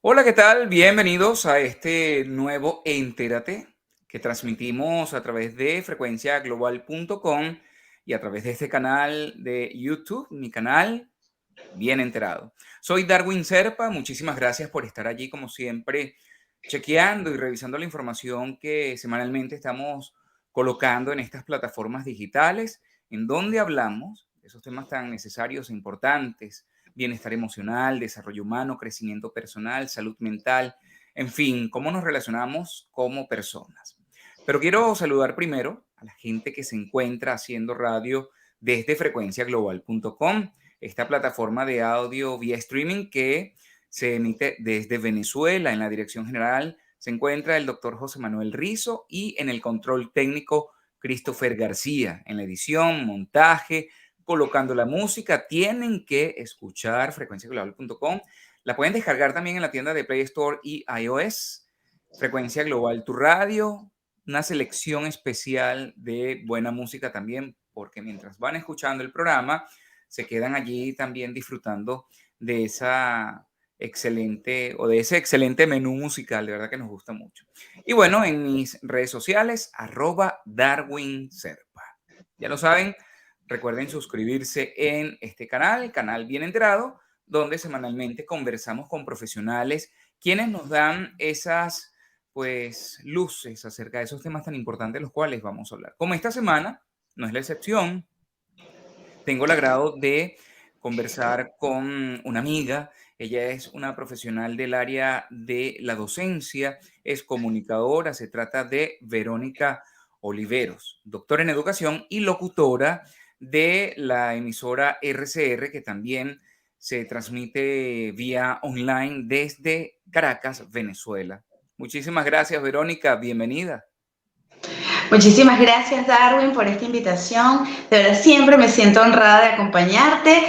Hola, ¿qué tal? Bienvenidos a este nuevo Entérate que transmitimos a través de frecuenciaglobal.com y a través de este canal de YouTube, mi canal Bien Enterado. Soy Darwin Serpa, muchísimas gracias por estar allí como siempre, chequeando y revisando la información que semanalmente estamos colocando en estas plataformas digitales, en donde hablamos de esos temas tan necesarios e importantes: bienestar emocional, desarrollo humano, crecimiento personal, salud mental, en fin, cómo nos relacionamos como personas. Pero quiero saludar primero a la gente que se encuentra haciendo radio desde frecuenciaglobal.com, esta plataforma de audio vía streaming que se emite desde Venezuela. En la dirección general se encuentra el doctor José Manuel Rizo y en el control técnico Christopher García. En la edición, montaje, colocando la música, tienen que escuchar frecuenciaglobal.com. La pueden descargar también en la tienda de Play Store y iOS. Frecuencia Global, tu radio, una selección especial de buena música también, porque mientras van escuchando el programa, se quedan allí también disfrutando de esa excelente o de ese excelente menú musical, de verdad que nos gusta mucho. Y bueno, en mis redes sociales, @Darwin Serpa. Ya lo saben, recuerden suscribirse en este canal, Canal Bien Enterado, donde semanalmente conversamos con profesionales quienes nos dan esas pues luces acerca de esos temas tan importantes de los cuales vamos a hablar. Como esta semana no es la excepción, tengo el agrado de conversar con una amiga. Ella es una profesional del área de la docencia, es comunicadora. Se trata de Verónica Oliveros, doctora en educación y locutora de la emisora RCR, que también se transmite vía online desde Caracas, Venezuela. Muchísimas gracias, Verónica. Bienvenida. Muchísimas gracias, Darwin, por esta invitación. De verdad, siempre me siento honrada de acompañarte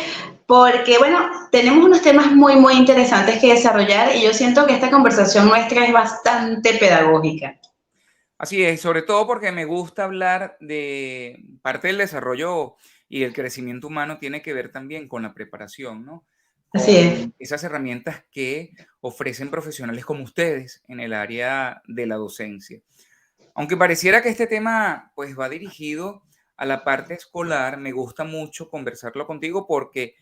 porque, bueno, tenemos unos temas muy interesantes que desarrollar y yo siento que esta conversación nuestra es bastante pedagógica. Así es, sobre todo porque me gusta hablar de parte del desarrollo y el crecimiento humano tiene que ver también con la preparación, ¿no? Así es. Con esas herramientas que ofrecen profesionales como ustedes en el área de la docencia. Aunque pareciera que este tema pues va dirigido a la parte escolar, me gusta mucho conversarlo contigo porque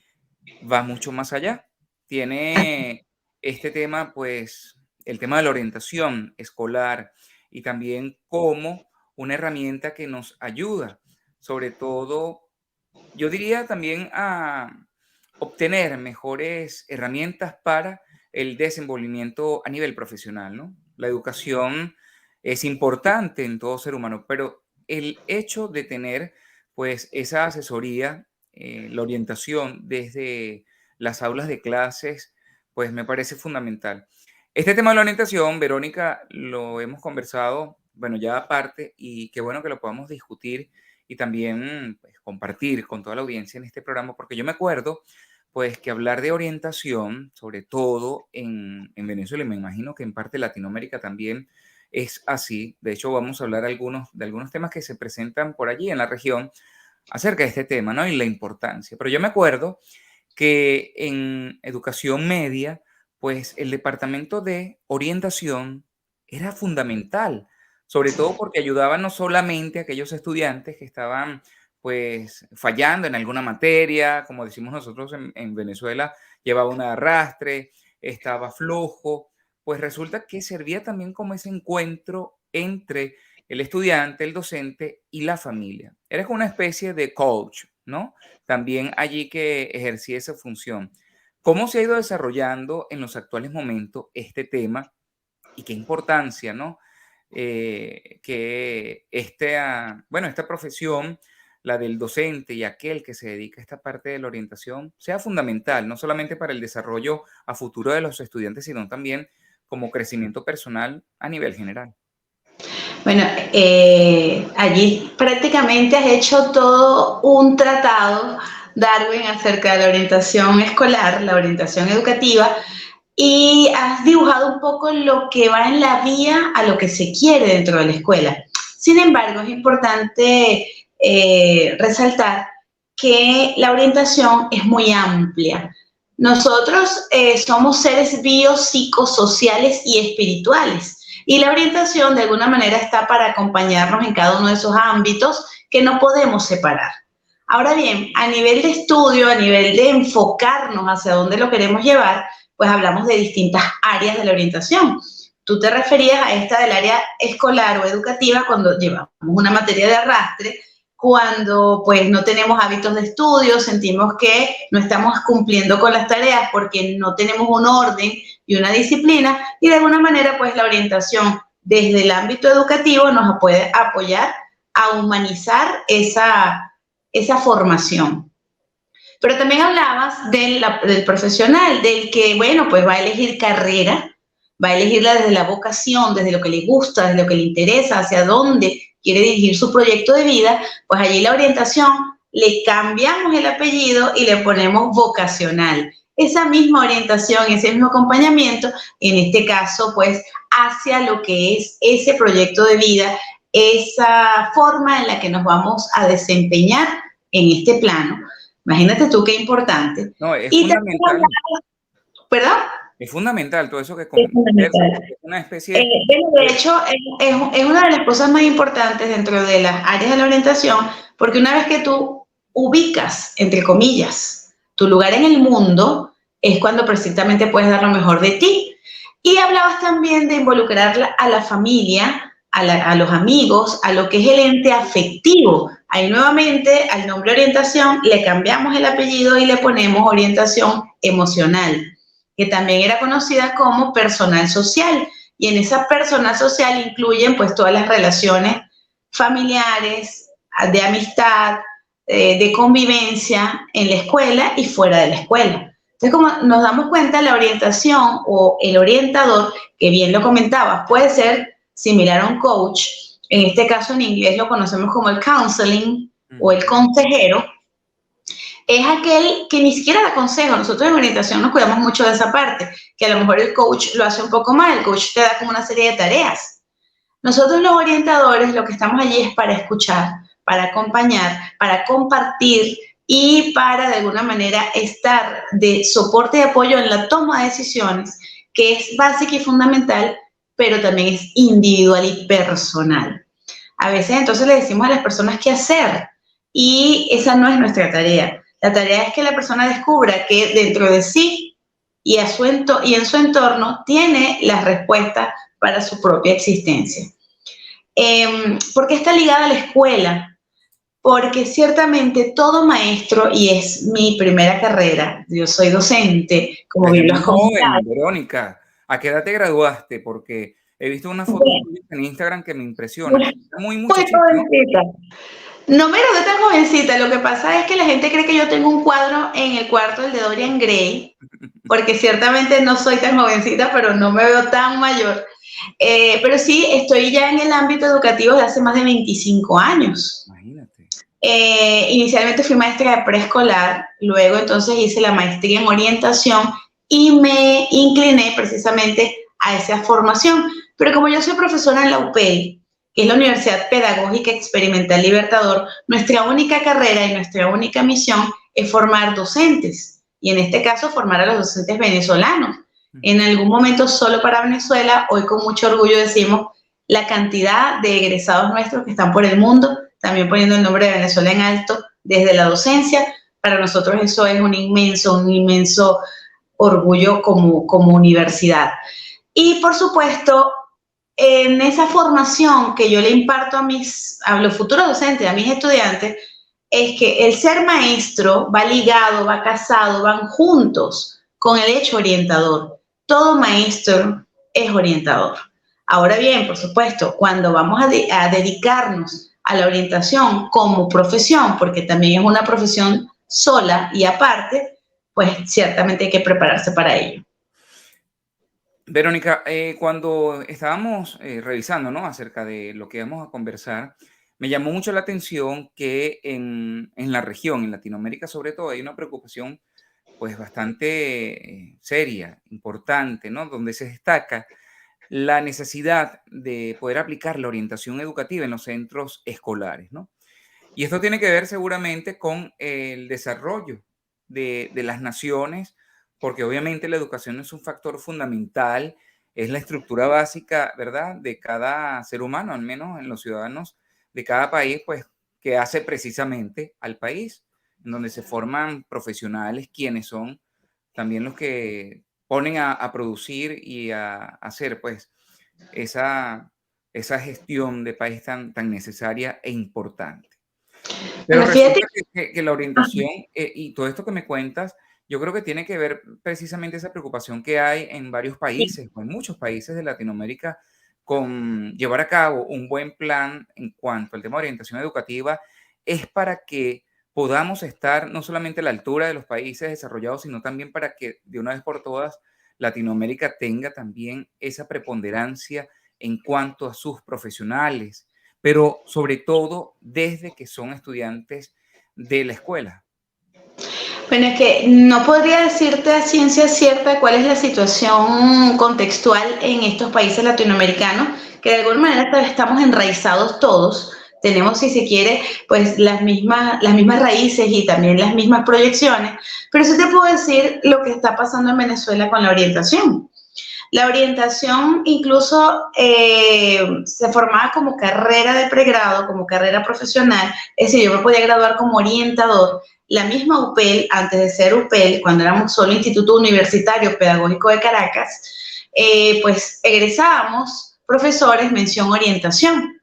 va mucho más allá. Tiene este tema, pues, el tema de la orientación escolar y también como una herramienta que nos ayuda, sobre todo, yo diría también a obtener mejores herramientas para el desenvolvimiento a nivel profesional, ¿no? La educación es importante en todo ser humano, pero el hecho de tener, pues, esa asesoría, la orientación desde las aulas de clases, pues me parece fundamental. Este tema de la orientación, Verónica, lo hemos conversado, bueno, ya aparte, y qué bueno que lo podamos discutir y también pues, compartir con toda la audiencia en este programa, porque yo me acuerdo, pues, que hablar de orientación, sobre todo en Venezuela, y me imagino que en parte de Latinoamérica también es así. De hecho, vamos a hablar de algunos temas que se presentan por allí en la región acerca de este tema, ¿no? Y la importancia. Pero yo me acuerdo que en educación media, pues el departamento de orientación era fundamental, sobre todo porque ayudaba no solamente a aquellos estudiantes que estaban pues fallando en alguna materia, como decimos nosotros en Venezuela, llevaba un arrastre, estaba flojo, pues resulta que servía también como ese encuentro entre el estudiante, el docente y la familia. Era como una especie de coach, ¿no? También allí que ejercía esa función. ¿Cómo se ha ido desarrollando en los actuales momentos este tema y qué importancia, ¿no? Que bueno, esta profesión, la del docente y aquel que se dedica a esta parte de la orientación, sea fundamental, no solamente para el desarrollo a futuro de los estudiantes, sino también como crecimiento personal a nivel general. Bueno, allí prácticamente has hecho todo un tratado, Darwin, acerca de la orientación escolar, la orientación educativa, y has dibujado un poco lo que va en la vía a lo que se quiere dentro de la escuela. Sin embargo, es importante resaltar que la orientación es muy amplia. Nosotros somos seres biopsicosociales y espirituales. Y la orientación de alguna manera está para acompañarnos en cada uno de esos ámbitos que no podemos separar. Ahora bien, a nivel de estudio, a nivel de enfocarnos hacia dónde lo queremos llevar, pues hablamos de distintas áreas de la orientación. Tú te referías a esta del área escolar o educativa cuando llevamos una materia de arrastre, cuando pues no tenemos hábitos de estudio, sentimos que no estamos cumpliendo con las tareas porque no tenemos un orden y una disciplina, y de alguna manera pues la orientación desde el ámbito educativo nos puede apoyar a humanizar esa formación. Pero también hablabas del profesional, del que, bueno, pues va a elegir carrera, va a elegirla desde la vocación, desde lo que le gusta, desde lo que le interesa, hacia dónde quiere dirigir su proyecto de vida, pues allí la orientación le cambiamos el apellido y le ponemos vocacional. Esa misma orientación, ese mismo acompañamiento, en este caso, pues hacia lo que es ese proyecto de vida, esa forma en la que nos vamos a desempeñar en este plano. Imagínate tú qué importante. No, es Y también, fundamental. ¿perdón? Es fundamental todo eso que Es conversas, fundamental. porque es una especie Bueno, de de... hecho, es una de las cosas más importantes dentro de las áreas de la orientación, porque una vez que tú ubicas, entre comillas, tu lugar en el mundo, es cuando precisamente puedes dar lo mejor de ti. Y hablabas también de involucrar a la familia, a los amigos, a lo que es el ente afectivo. Ahí nuevamente al nombre orientación le cambiamos el apellido y le ponemos orientación emocional, que también era conocida como personal social. Y en esa personal social incluyen pues todas las relaciones familiares, de amistad, de convivencia en la escuela y fuera de la escuela. Entonces, como nos damos cuenta, la orientación o el orientador, que bien lo comentabas, puede ser similar a un coach. En este caso, en inglés lo conocemos como el counseling o el consejero. Es aquel que ni siquiera da consejo. Nosotros en orientación nos cuidamos mucho de esa parte, que a lo mejor el coach lo hace un poco mal, el coach te da como una serie de tareas. Nosotros los orientadores lo que estamos allí es para escuchar, para acompañar, para compartir y para de alguna manera estar de soporte y apoyo en la toma de decisiones, que es básica y fundamental, pero también es individual y personal. A veces entonces le decimos a las personas qué hacer y esa no es nuestra tarea. La tarea es que la persona descubra que dentro de sí y en su entorno tiene las respuestas para su propia existencia. ¿Por qué está ligada a la escuela? Porque ciertamente todo maestro, y es mi primera carrera, yo soy docente, como Desde bien lo has muy comentado. joven, Verónica. ¿A qué edad te graduaste? Porque he visto unas fotos Bueno, tuyas en Instagram que me impresionan. Muy muy muchachita, ¿no? jovencita. No me gradué tan jovencita, lo que pasa es que la gente cree que yo tengo un cuadro en el cuarto del de Dorian Gray, porque ciertamente no soy tan jovencita, pero no me veo tan mayor. Pero sí, estoy ya en el ámbito educativo de hace más de 25 años. Imagínate. Inicialmente fui maestra de preescolar, luego entonces hice la maestría en orientación y me incliné precisamente a esa formación. Pero como yo soy profesora en la UPEL, que es la Universidad Pedagógica Experimental Libertador, nuestra única carrera y nuestra única misión es formar docentes, y en este caso formar a los docentes venezolanos. En algún momento solo para Venezuela, hoy con mucho orgullo decimos la cantidad de egresados nuestros que están por el mundo, también poniendo el nombre de Venezuela en alto desde la docencia. Para nosotros eso es un inmenso orgullo como universidad. Y por supuesto, en esa formación que yo le imparto a los futuros docentes, a mis estudiantes, es que el ser maestro va ligado, va casado, van juntos con el hecho orientador. Todo maestro es orientador. Ahora bien, por supuesto, cuando vamos a dedicarnos a la orientación como profesión, porque también es una profesión sola y aparte, pues ciertamente hay que prepararse para ello. Verónica, cuando estábamos revisando, ¿no? Acerca de lo que íbamos a conversar, me llamó mucho la atención que en la región, en Latinoamérica sobre todo, hay una preocupación pues bastante seria, importante, ¿no? Donde se destaca la necesidad de poder aplicar la orientación educativa en los centros escolares, ¿no? Y esto tiene que ver seguramente con el desarrollo de las naciones porque obviamente la educación es un factor fundamental, es la estructura básica, ¿verdad?, de cada ser humano, al menos en los ciudadanos de cada país, pues, que hace precisamente al país, en donde se forman profesionales quienes son también los que ponen a producir y a hacer, pues, esa, esa gestión de país tan necesaria e importante. Pero Bueno, fíjate. resulta que la orientación, y todo esto que me cuentas, yo creo que tiene que ver precisamente esa preocupación que hay en varios países, o en muchos países de Latinoamérica, con llevar a cabo un buen plan en cuanto al tema de orientación educativa, es para que podamos estar no solamente a la altura de los países desarrollados, sino también para que de una vez por todas Latinoamérica tenga también esa preponderancia en cuanto a sus profesionales, pero sobre todo desde que son estudiantes de la escuela. Bueno, es que no podría decirte a ciencia cierta cuál es la situación contextual en estos países latinoamericanos, que de alguna manera estamos enraizados todos. Tenemos, si se quiere, pues las mismas raíces y también las mismas proyecciones. Pero sí te puedo decir lo que está pasando en Venezuela con la orientación. La orientación incluso se formaba como carrera de pregrado, como carrera profesional, es decir, yo me podía graduar como orientador. La misma UPEL, antes de ser UPEL, cuando éramos solo Instituto Universitario Pedagógico de Caracas, pues egresábamos profesores mención orientación.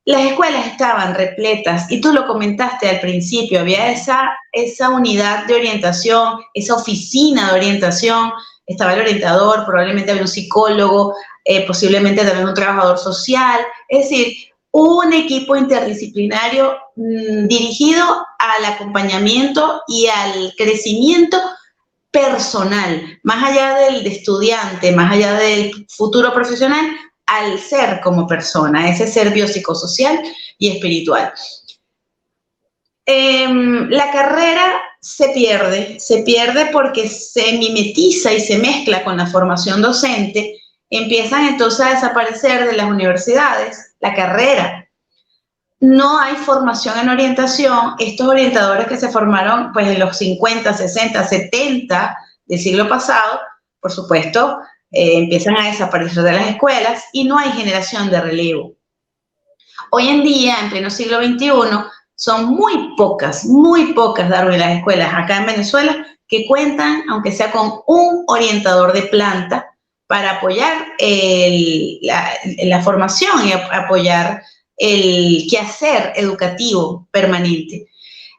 Las escuelas estaban repletas y tú lo comentaste al principio, había esa unidad de orientación, esa oficina de orientación, estaba el orientador, probablemente había un psicólogo, posiblemente también un trabajador social, es decir, un equipo interdisciplinario dirigido al acompañamiento y al crecimiento personal, más allá del de estudiante, más allá del futuro profesional, al ser como persona, ese ser biopsicosocial y espiritual. La carrera se pierde porque se mimetiza y se mezcla con la formación docente, empiezan entonces a desaparecer de las universidades la carrera. No hay formación en orientación. Estos orientadores que se formaron pues en los 50, 60, 70 del siglo pasado, por supuesto, empiezan a desaparecer de las escuelas y no hay generación de relevo. Hoy en día, en pleno siglo XXI, son muy pocas, Darwin, las escuelas acá en Venezuela que cuentan, aunque sea con un orientador de planta, para apoyar la formación y apoyar el quehacer educativo permanente.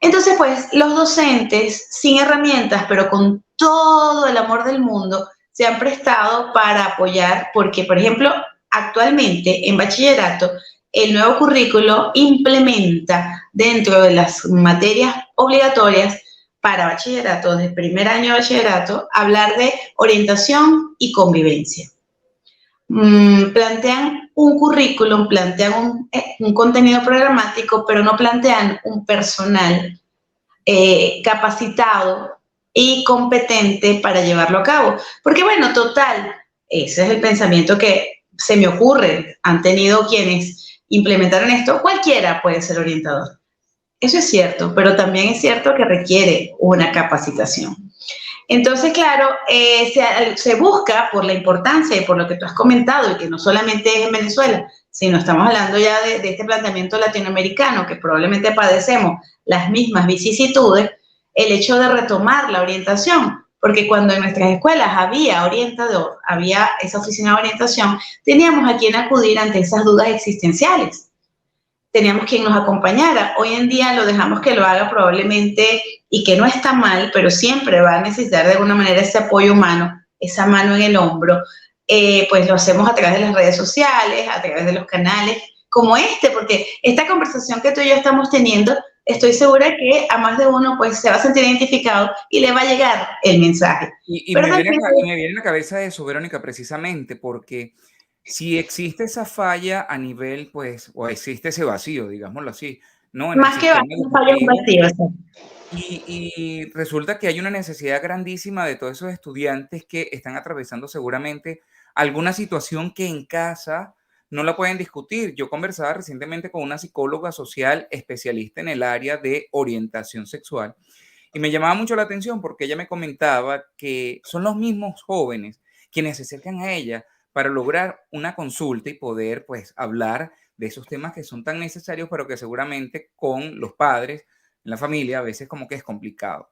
Entonces, pues, los docentes, sin herramientas, pero con todo el amor del mundo, se han prestado para apoyar, porque, por ejemplo, actualmente en bachillerato, el nuevo currículo implementa dentro de las materias obligatorias para bachillerato, de primer año de bachillerato, hablar de orientación y convivencia. Plantean un currículum, plantean un contenido programático, pero no plantean un personal capacitado y competente para llevarlo a cabo. Porque bueno, total, ese es el pensamiento que se me ocurre. Han tenido quienes implementaron esto, cualquiera puede ser orientador. Eso es cierto, pero también es cierto que requiere una capacitación. Entonces, claro, se busca por la importancia y por lo que tú has comentado, y que no solamente es en Venezuela, sino estamos hablando ya de este planteamiento latinoamericano, que probablemente padecemos las mismas vicisitudes, el hecho de retomar la orientación, porque cuando en nuestras escuelas había orientador, había esa oficina de orientación, teníamos a quien acudir ante esas dudas existenciales. Teníamos quien nos acompañara. Hoy en día lo dejamos que lo haga probablemente, y que no está mal, pero siempre va a necesitar de alguna manera ese apoyo humano, esa mano en el hombro. Pues lo hacemos a través de las redes sociales, a través de los canales como este, porque esta conversación que tú y yo estamos teniendo, estoy segura que a más de uno pues se va a sentir identificado y le va a llegar el mensaje. Y Pero también, me viene a la cabeza eso, Verónica, precisamente porque si existe esa falla a nivel, pues, o existe ese vacío, digámoslo así, ¿no? En el más que sistema un fallo educativo, vacío. y resulta que hay una necesidad grandísima de todos esos estudiantes que están atravesando seguramente alguna situación que en casa no la pueden discutir. Yo conversaba recientemente con una psicóloga social especialista en el área de orientación sexual Y me llamaba mucho la atención porque ella me comentaba que son los mismos jóvenes quienes se acercan a ella para lograr una consulta y poder, pues, hablar de esos temas que son tan necesarios, pero que seguramente con los padres, en la familia, a veces como que es complicado.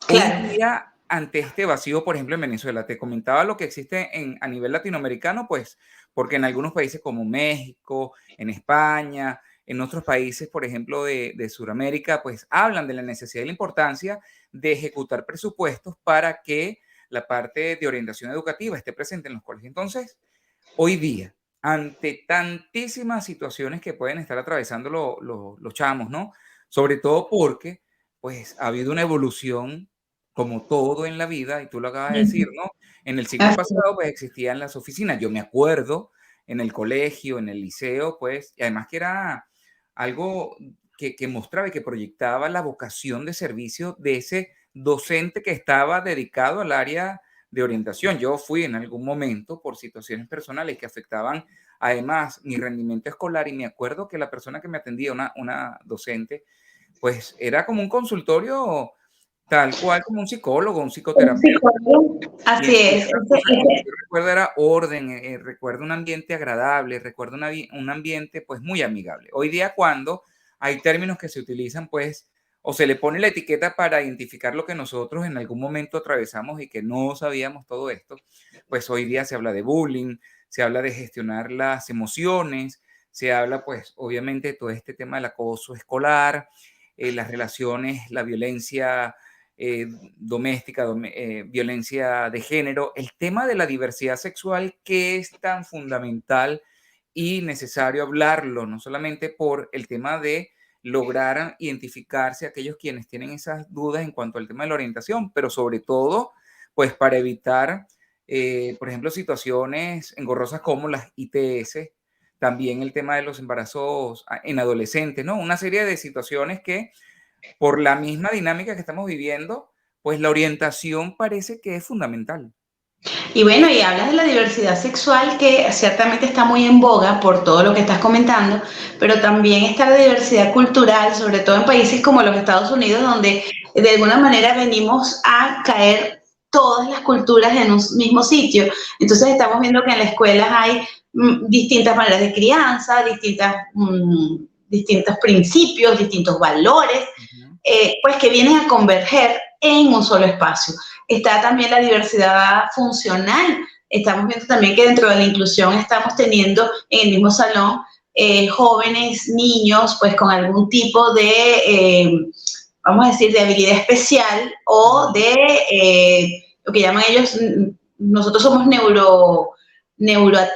Hoy Claro, día, ante este vacío, por ejemplo, en Venezuela, te comentaba lo que existe a nivel latinoamericano, pues, porque en algunos países como México, en España, en otros países, por ejemplo, de Sudamérica, pues hablan de la necesidad y la importancia de ejecutar presupuestos para que la parte de orientación educativa esté presente en los colegios. Entonces, hoy día, ante tantísimas situaciones que pueden estar atravesando los chamos, ¿no? Sobre todo porque, pues, ha habido una evolución, como todo en la vida, y tú lo acabas de decir, ujú, ¿no? En el siglo así es. pasado, pues, existían las oficinas. Yo me acuerdo en el colegio, en el liceo, pues, y además que era algo que mostraba y que proyectaba la vocación de servicio de ese docente que estaba dedicado al área de orientación. Yo fui en algún momento por situaciones personales que afectaban además mi rendimiento escolar y me acuerdo que la persona que me atendía, una docente, pues era como un consultorio tal cual como un psicólogo, un Un psicoterapeuta. psicólogo, así Y es. una cosa que yo recuerdo era orden, recuerdo un ambiente agradable, recuerdo un ambiente, pues, muy amigable. Hoy día, cuando hay términos que se utilizan, pues, o se le pone la etiqueta para identificar lo que nosotros en algún momento atravesamos y que no sabíamos todo esto, pues, hoy día se habla de bullying, se habla de gestionar las emociones, se habla, pues, obviamente, de todo este tema del acoso escolar, las relaciones, la violencia eh, doméstica, violencia de género, el tema de la diversidad sexual que es tan fundamental y necesario hablarlo, no solamente por el tema de lograr identificarse aquellos quienes tienen esas dudas en cuanto al tema de la orientación, pero sobre todo, pues para evitar, por ejemplo, situaciones engorrosas como las ITS, también el tema de los embarazos en adolescentes, ¿no? Una serie de situaciones que por la misma dinámica que estamos viviendo, pues la orientación parece que es fundamental. Y bueno, y hablas de la diversidad sexual que ciertamente está muy en boga por todo lo que estás comentando, pero también está la diversidad cultural, sobre todo en países como los Estados Unidos, donde de alguna manera venimos a caer todas las culturas en un mismo sitio. Entonces estamos viendo que en las escuelas hay distintas maneras de crianza, distintos principios, distintos valores, Ujú. pues que vienen a converger en un solo espacio. Está también la diversidad funcional. Estamos viendo también que dentro de la inclusión estamos teniendo en el mismo salón jóvenes, niños, pues con algún tipo de, vamos a decir, de habilidad especial o Ujú. de lo que llaman ellos, nosotros somos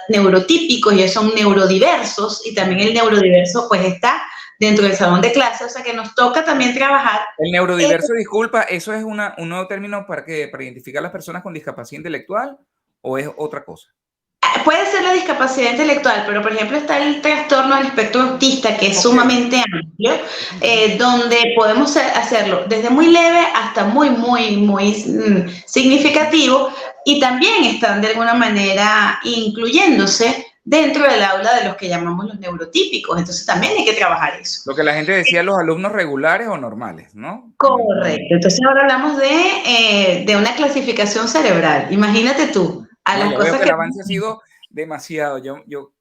neurotípicos y ellos son neurodiversos y también el Ujú. neurodiverso pues está dentro del salón de clase, o sea que nos toca también trabajar. El eh, neurodiverso, disculpa, ¿eso es un nuevo término para qué? ¿Para identificar a las personas con discapacidad intelectual o es otra cosa? Puede ser la discapacidad intelectual, pero por ejemplo está el trastorno del espectro autista, que es Okey. sumamente amplio, Ujú. donde podemos hacerlo desde muy leve hasta muy Ujú. significativo y también están de alguna manera incluyéndose dentro del aula de los que llamamos los neurotípicos. Entonces también hay que trabajar eso. Lo que la gente decía, los alumnos regulares o normales, ¿no? En algún Correcto. momento. Entonces ahora hablamos de una clasificación cerebral. Imagínate tú, a No, las ya veo cosas que el que... avance ha sido demasiado. Yo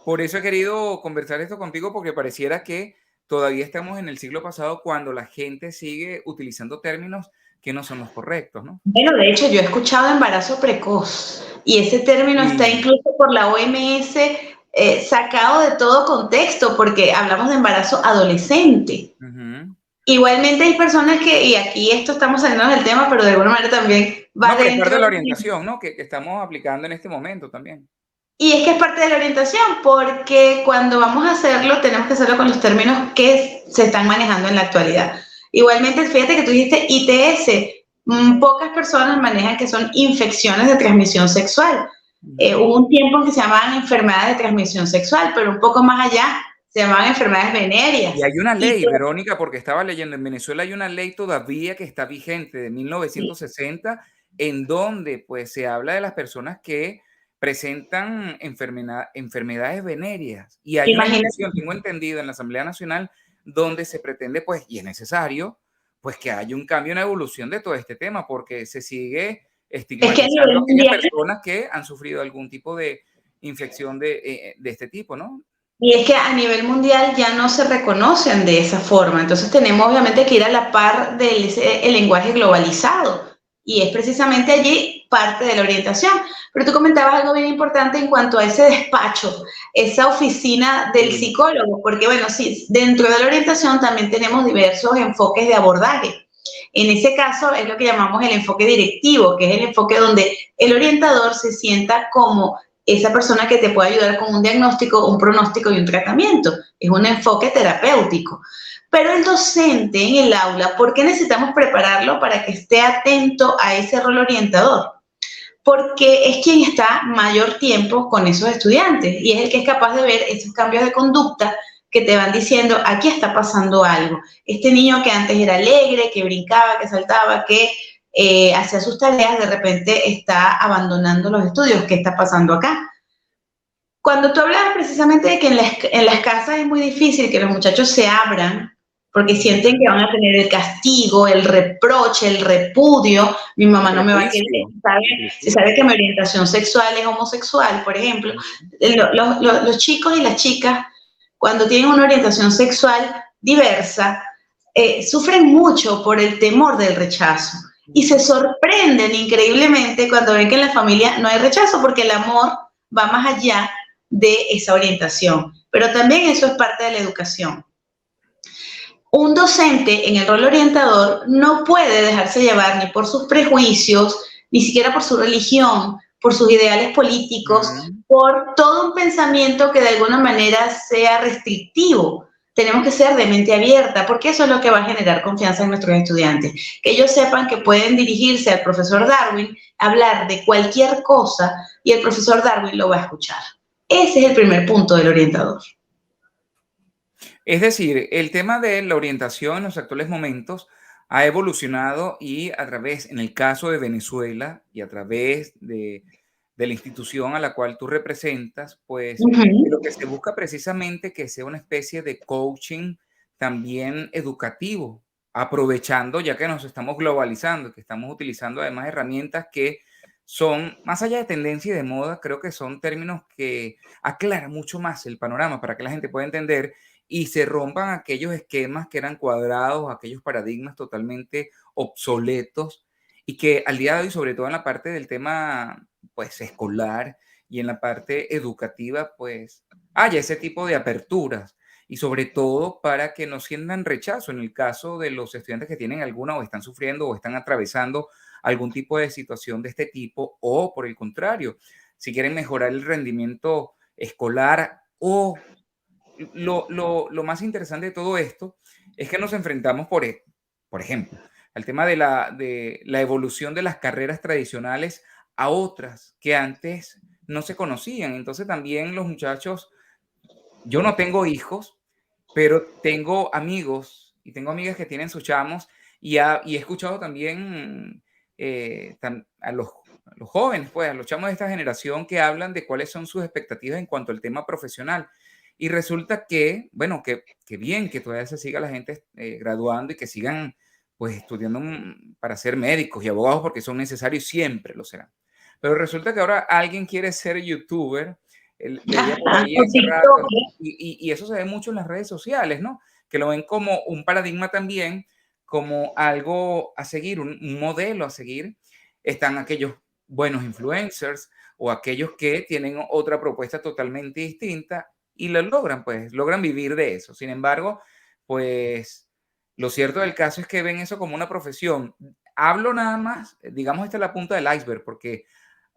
por eso he querido conversar esto contigo, porque pareciera que todavía estamos en el siglo pasado cuando la gente sigue utilizando términos que no son los correctos, ¿no? Bueno, de hecho, yo he escuchado embarazo precoz y ese término está Sí. incluso por la OMS sacado de todo contexto porque hablamos de embarazo adolescente. Ujú. Igualmente hay personas que, y aquí esto estamos saliendo del tema, pero de alguna manera también va No, pero es parte dentro de la de... orientación, ¿no? Que estamos aplicando en este momento también. Y es que es parte de la orientación, porque cuando vamos a hacerlo, tenemos que hacerlo con los términos que se están manejando en la actualidad. Igualmente, fíjate que tú dijiste ITS, pocas personas manejan que son infecciones de transmisión sexual. Ujú. Hubo un tiempo en que se llamaban enfermedades de transmisión sexual, pero un poco más allá se llamaban enfermedades Y venéreas. hay una Y ley, Verónica, porque estaba leyendo, en Venezuela hay una ley todavía que está vigente de sí, 1960, en donde pues se habla de las personas que presentan enfermedades venéreas. Y hay una imagínate. discusión, tengo entendido, en la Asamblea Nacional, donde se pretende, pues, y es necesario, pues que haya un cambio, una evolución de todo este tema, porque se sigue Es que a nivel estigmatizando a aquellas mundial personas que han sufrido algún tipo de infección de este tipo, ¿no? Y es que a nivel mundial ya no se reconocen de esa forma. Entonces tenemos obviamente que ir a la par del el lenguaje globalizado. Y es precisamente allí parte de la orientación. Pero tú comentabas algo bien importante en cuanto a ese despacho, esa oficina del Sí. psicólogo, porque bueno, sí, dentro de la orientación también tenemos diversos enfoques de abordaje. En ese caso es lo que llamamos el enfoque directivo, que es el enfoque donde el orientador se sienta como esa persona que te puede ayudar con un diagnóstico, un pronóstico y un tratamiento. Es un enfoque terapéutico. Pero el docente en el aula, ¿por qué necesitamos prepararlo para que esté atento a ese rol orientador? Porque es quien está mayor tiempo con esos estudiantes y es el que es capaz de ver esos cambios de conducta que te van diciendo, aquí está pasando algo. Este niño que antes era alegre, que brincaba, que saltaba, que hacía sus tareas, de repente está abandonando los estudios. ¿Qué está pasando acá? Cuando tú hablabas precisamente de que en las casas es muy difícil que los muchachos se abran porque sienten que Ujú. van a tener el castigo, el reproche, el repudio, mi El mamá no me va a querer, prejuicio, ¿sabe? Si inclusive. sabe que mi orientación sexual es homosexual, por ejemplo, Ujú. los chicos y las chicas, cuando tienen una orientación sexual diversa, sufren mucho por el temor del rechazo y se sorprenden increíblemente cuando ven que en la familia no hay rechazo porque el amor va más allá de esa orientación. Pero también eso es parte de la educación. Un docente en el rol orientador no puede dejarse llevar ni por sus prejuicios, ni siquiera por su religión, por sus ideales políticos, Ujú. por todo un pensamiento que de alguna manera sea restrictivo. Tenemos que ser de mente abierta, porque eso es lo que va a generar confianza en nuestros estudiantes. Que ellos sepan que pueden dirigirse al profesor Darwin, hablar de cualquier cosa y el profesor Darwin lo va a escuchar. Ese es el primer punto del orientador. Es decir, el tema de la orientación en los actuales momentos ha evolucionado y a través, en el caso de Venezuela y a través de la institución a la cual tú representas, pues Uh -huh. lo que se busca precisamente que sea una especie de coaching también educativo, aprovechando ya que nos estamos globalizando, que estamos utilizando además herramientas que son, más allá de tendencia y de moda, creo que son términos que aclaran mucho más el panorama para que la gente pueda entender y se rompan aquellos esquemas que eran cuadrados, aquellos paradigmas totalmente obsoletos y que al día de hoy, sobre todo en la parte del tema pues escolar y en la parte educativa, pues haya ese tipo de aperturas y sobre todo para que no sientan rechazo en el caso de los estudiantes que tienen alguna o están sufriendo o están atravesando algún tipo de situación de este tipo o por el contrario, si quieren mejorar el rendimiento escolar o lo más interesante de todo esto es que nos enfrentamos, por ejemplo, al tema de la evolución de las carreras tradicionales a otras que antes no se conocían. Entonces también los muchachos, yo no tengo hijos, pero tengo amigos y tengo amigas que tienen sus chamos y he escuchado también a los jóvenes, pues a los chamos de esta generación que hablan de cuáles son sus expectativas en cuanto al tema profesional. Y resulta que, bueno, que bien que todavía se siga la gente graduando y que sigan pues estudiando para ser médicos y abogados porque son necesarios, siempre lo serán. Pero resulta que ahora alguien quiere ser youtuber, veía por ahí O hace TikTok. rato, y eso se ve mucho en las redes sociales, ¿no? Que lo ven como un paradigma también, como algo a seguir, un modelo a seguir. Están aquellos buenos influencers o aquellos que tienen otra propuesta totalmente distinta y lo logran, pues, logran vivir de eso. Sin embargo, pues, lo cierto del caso es que ven eso como una profesión. Hablo nada más, digamos, esta es la punta del iceberg, porque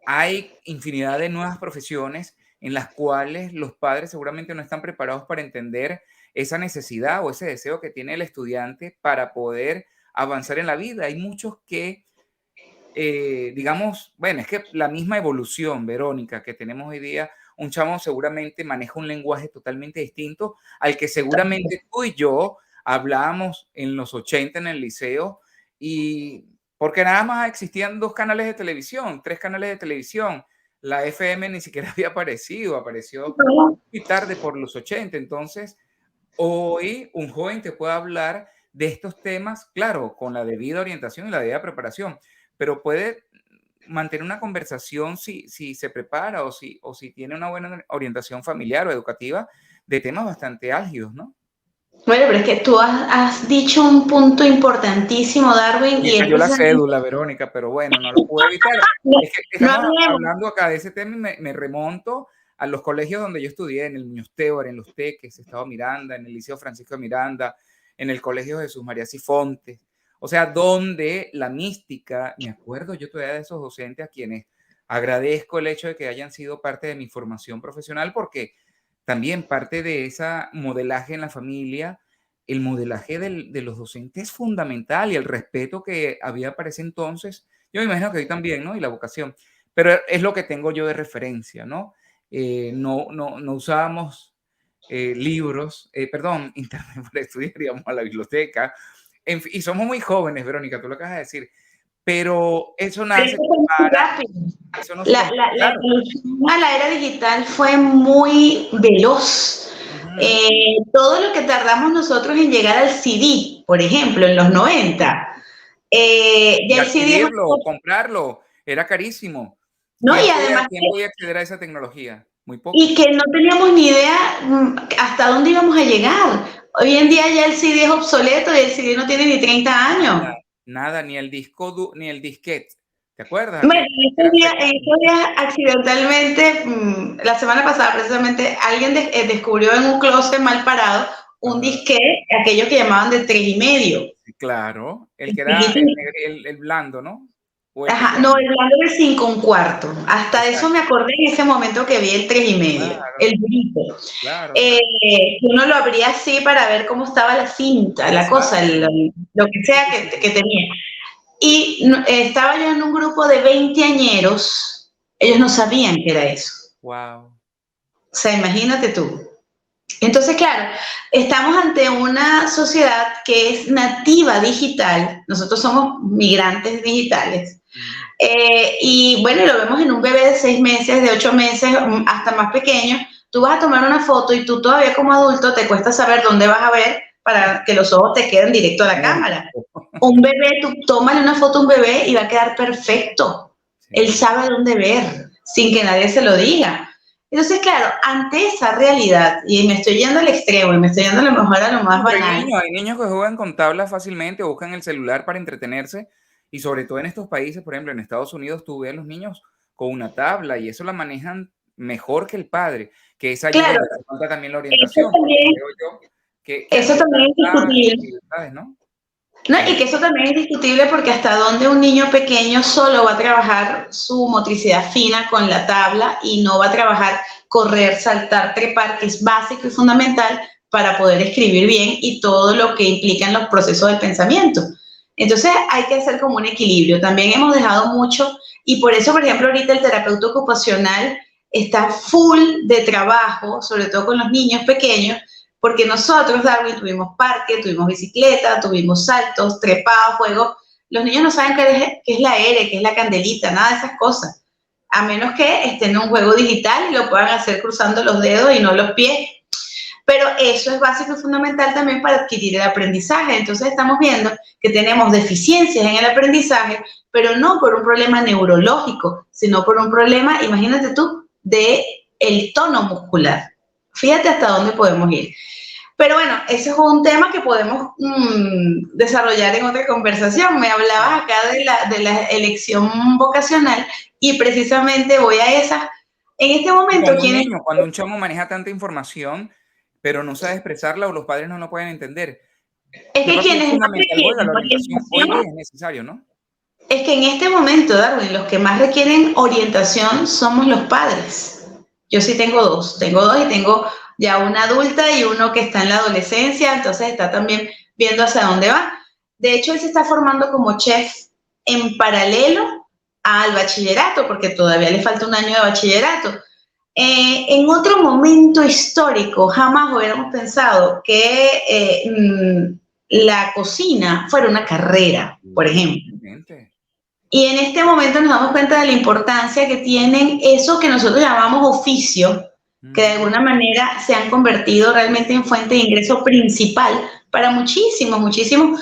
hay infinidad de nuevas profesiones en las cuales los padres seguramente no están preparados para entender esa necesidad o ese deseo que tiene el estudiante para poder avanzar en la vida. Hay muchos que, digamos, bueno, es que la misma evolución, Verónica, que tenemos hoy día, un chamo seguramente maneja un lenguaje totalmente distinto al que seguramente tú y yo hablábamos en los 80 en el liceo y porque nada más existían 2 canales de televisión, 3 canales de televisión. La FM ni siquiera había aparecido, apareció muy tarde por los 80. Entonces, hoy un joven te puede hablar de estos temas, claro, con la debida orientación y la debida preparación, pero puede mantener una conversación si se prepara o si tiene una buena orientación familiar o educativa de temas bastante álgidos, ¿no? Bueno, pero es que tú has dicho un punto importantísimo, Darwin, Me y es cayó la precisamente, cédula, Verónica, pero bueno, no lo pude evitar. no, Es que no estamos hablemos. hablando acá de ese tema y me remonto a los colegios donde yo estudié, en el Muñoz Tebor, en Los Teques, Estado Miranda, en el Liceo Francisco de Miranda, en el Colegio Jesús María Sifontes. O sea, donde la mística, me acuerdo yo todavía de esos docentes a quienes agradezco el hecho de que hayan sido parte de mi formación profesional, porque también parte de ese modelaje en la familia, el modelaje de los docentes es fundamental y el respeto que había para ese entonces, yo me imagino que hoy también, ¿no? Y la vocación, pero es lo que tengo yo de referencia, ¿no? No usábamos libros, perdón, internet para estudiar, íbamos a la biblioteca, y somos muy jóvenes, Verónica, tú lo acabas de decir, pero eso Pero es nace que fue muy para, rápido. eso no se La claro. evolución a la era digital fue muy veloz. Ujú. Todo lo que tardamos nosotros en llegar al CD, por ejemplo, en los 90, Y ya el CD es una adquirirlo, cosa, comprarlo, era carísimo. ¿no? Y además, ¿Quién podía acceder a esa tecnología? Muy y pocos. que no teníamos ni idea hasta dónde íbamos a llegar. Hoy en día ya el CD es obsoleto y el CD no tiene ni 30 Nada, años. nada, ni el disco ni el disquete. ¿Te acuerdas? Bueno, Aquellos que eran en pequeños. estos días accidentalmente, la semana pasada precisamente, alguien descubrió en un closet mal parado un Ajá, disquete, aquellos que llamaban de 3,5. sí, claro. El El que era chiquitito. el blando, ¿no? O el Ajá, no, pequeño. el blando de 5,25. Hasta de eso me Exacto. acordé en ese momento que vi el 3,5, Claro, el brito. claro. Uno lo abría así para ver cómo estaba la cinta, la cosa, Exacto. lo que Sí, sea sí, sí, que sí. tenía. Y estaba yo en un grupo de 20añeros, ellos no sabían qué era eso. Wow. O sea, imagínate tú. Entonces, claro, estamos ante una sociedad que es nativa digital, nosotros somos migrantes digitales, y bueno, lo vemos en un bebé de 6 meses, de 8 meses, hasta más pequeño. Tú vas a tomar una foto y tú todavía como adulto te cuesta saber dónde vas a ver para que los ojos te queden directo a la cámara. Un bebé, tú tómale una foto a un bebé y va a quedar perfecto. Él Sí. sabe dónde ver, sin que nadie se lo diga. Entonces, claro, ante esa realidad, y me estoy yendo al extremo, y me estoy yendo a lo mejor a lo Sí, más pero banal, hay niños que juegan con tablas fácilmente, buscan el celular para entretenerse y sobre todo en estos países, por ejemplo, en Estados Unidos, tú ves a los niños con una tabla y eso la manejan mejor que el padre, que es allí claro, donde se falta también la eso orientación, porque también, creo yo que eso ante también es tantas discutible. dificultades, ¿no? No, Sí, y que eso también es discutible porque hasta dónde un niño pequeño solo va a trabajar su motricidad fina con la tabla y no va a trabajar correr, saltar, trepar, que es básico y fundamental para poder escribir bien y todo lo que implica en los procesos del pensamiento. Entonces hay que hacer como un equilibrio. También hemos dejado mucho y por eso, por ejemplo, ahorita el terapeuta ocupacional está full de trabajo, sobre todo con los niños pequeños, porque nosotros, Darwin, tuvimos parque, tuvimos bicicleta, tuvimos saltos, trepados, juegos. Los niños no saben qué es la R, qué es la candelita, nada de esas cosas. A menos que estén en un juego digital y lo puedan hacer cruzando los dedos y no los pies. Pero eso es básico y fundamental también para adquirir el aprendizaje. Entonces estamos viendo que tenemos deficiencias en el aprendizaje, pero no por un problema neurológico, sino por un problema, imagínate tú, de el tono muscular. Fíjate hasta dónde podemos ir. Pero bueno, ese es un tema que podemos desarrollar en otra conversación. Me claro. hablabas acá de la elección vocacional y precisamente voy a esa. En este Y momento, quienes... cuando un chamo maneja tanta información, pero no sabe expresarla o los padres no lo pueden entender, Es ¿qué que papel quienes más fundamental juega requieren la orientación? Hoy día orientación, es necesario, ¿no? es que en este momento, Darwin, los que más requieren orientación somos los padres. Yo sí tengo dos y tengo ya una adulta y uno que está en la adolescencia, entonces está también viendo hacia dónde va. De hecho, él se está formando como chef en paralelo al bachillerato, porque todavía le falta un año de bachillerato. En otro momento histórico, jamás hubiéramos pensado que la cocina fuera una carrera, por ejemplo. Totalmente. Y en este momento nos damos cuenta de la importancia que tienen eso que nosotros llamamos oficio, que de Ujú. alguna manera se han convertido realmente en fuente de ingreso principal para muchísimos, muchísimos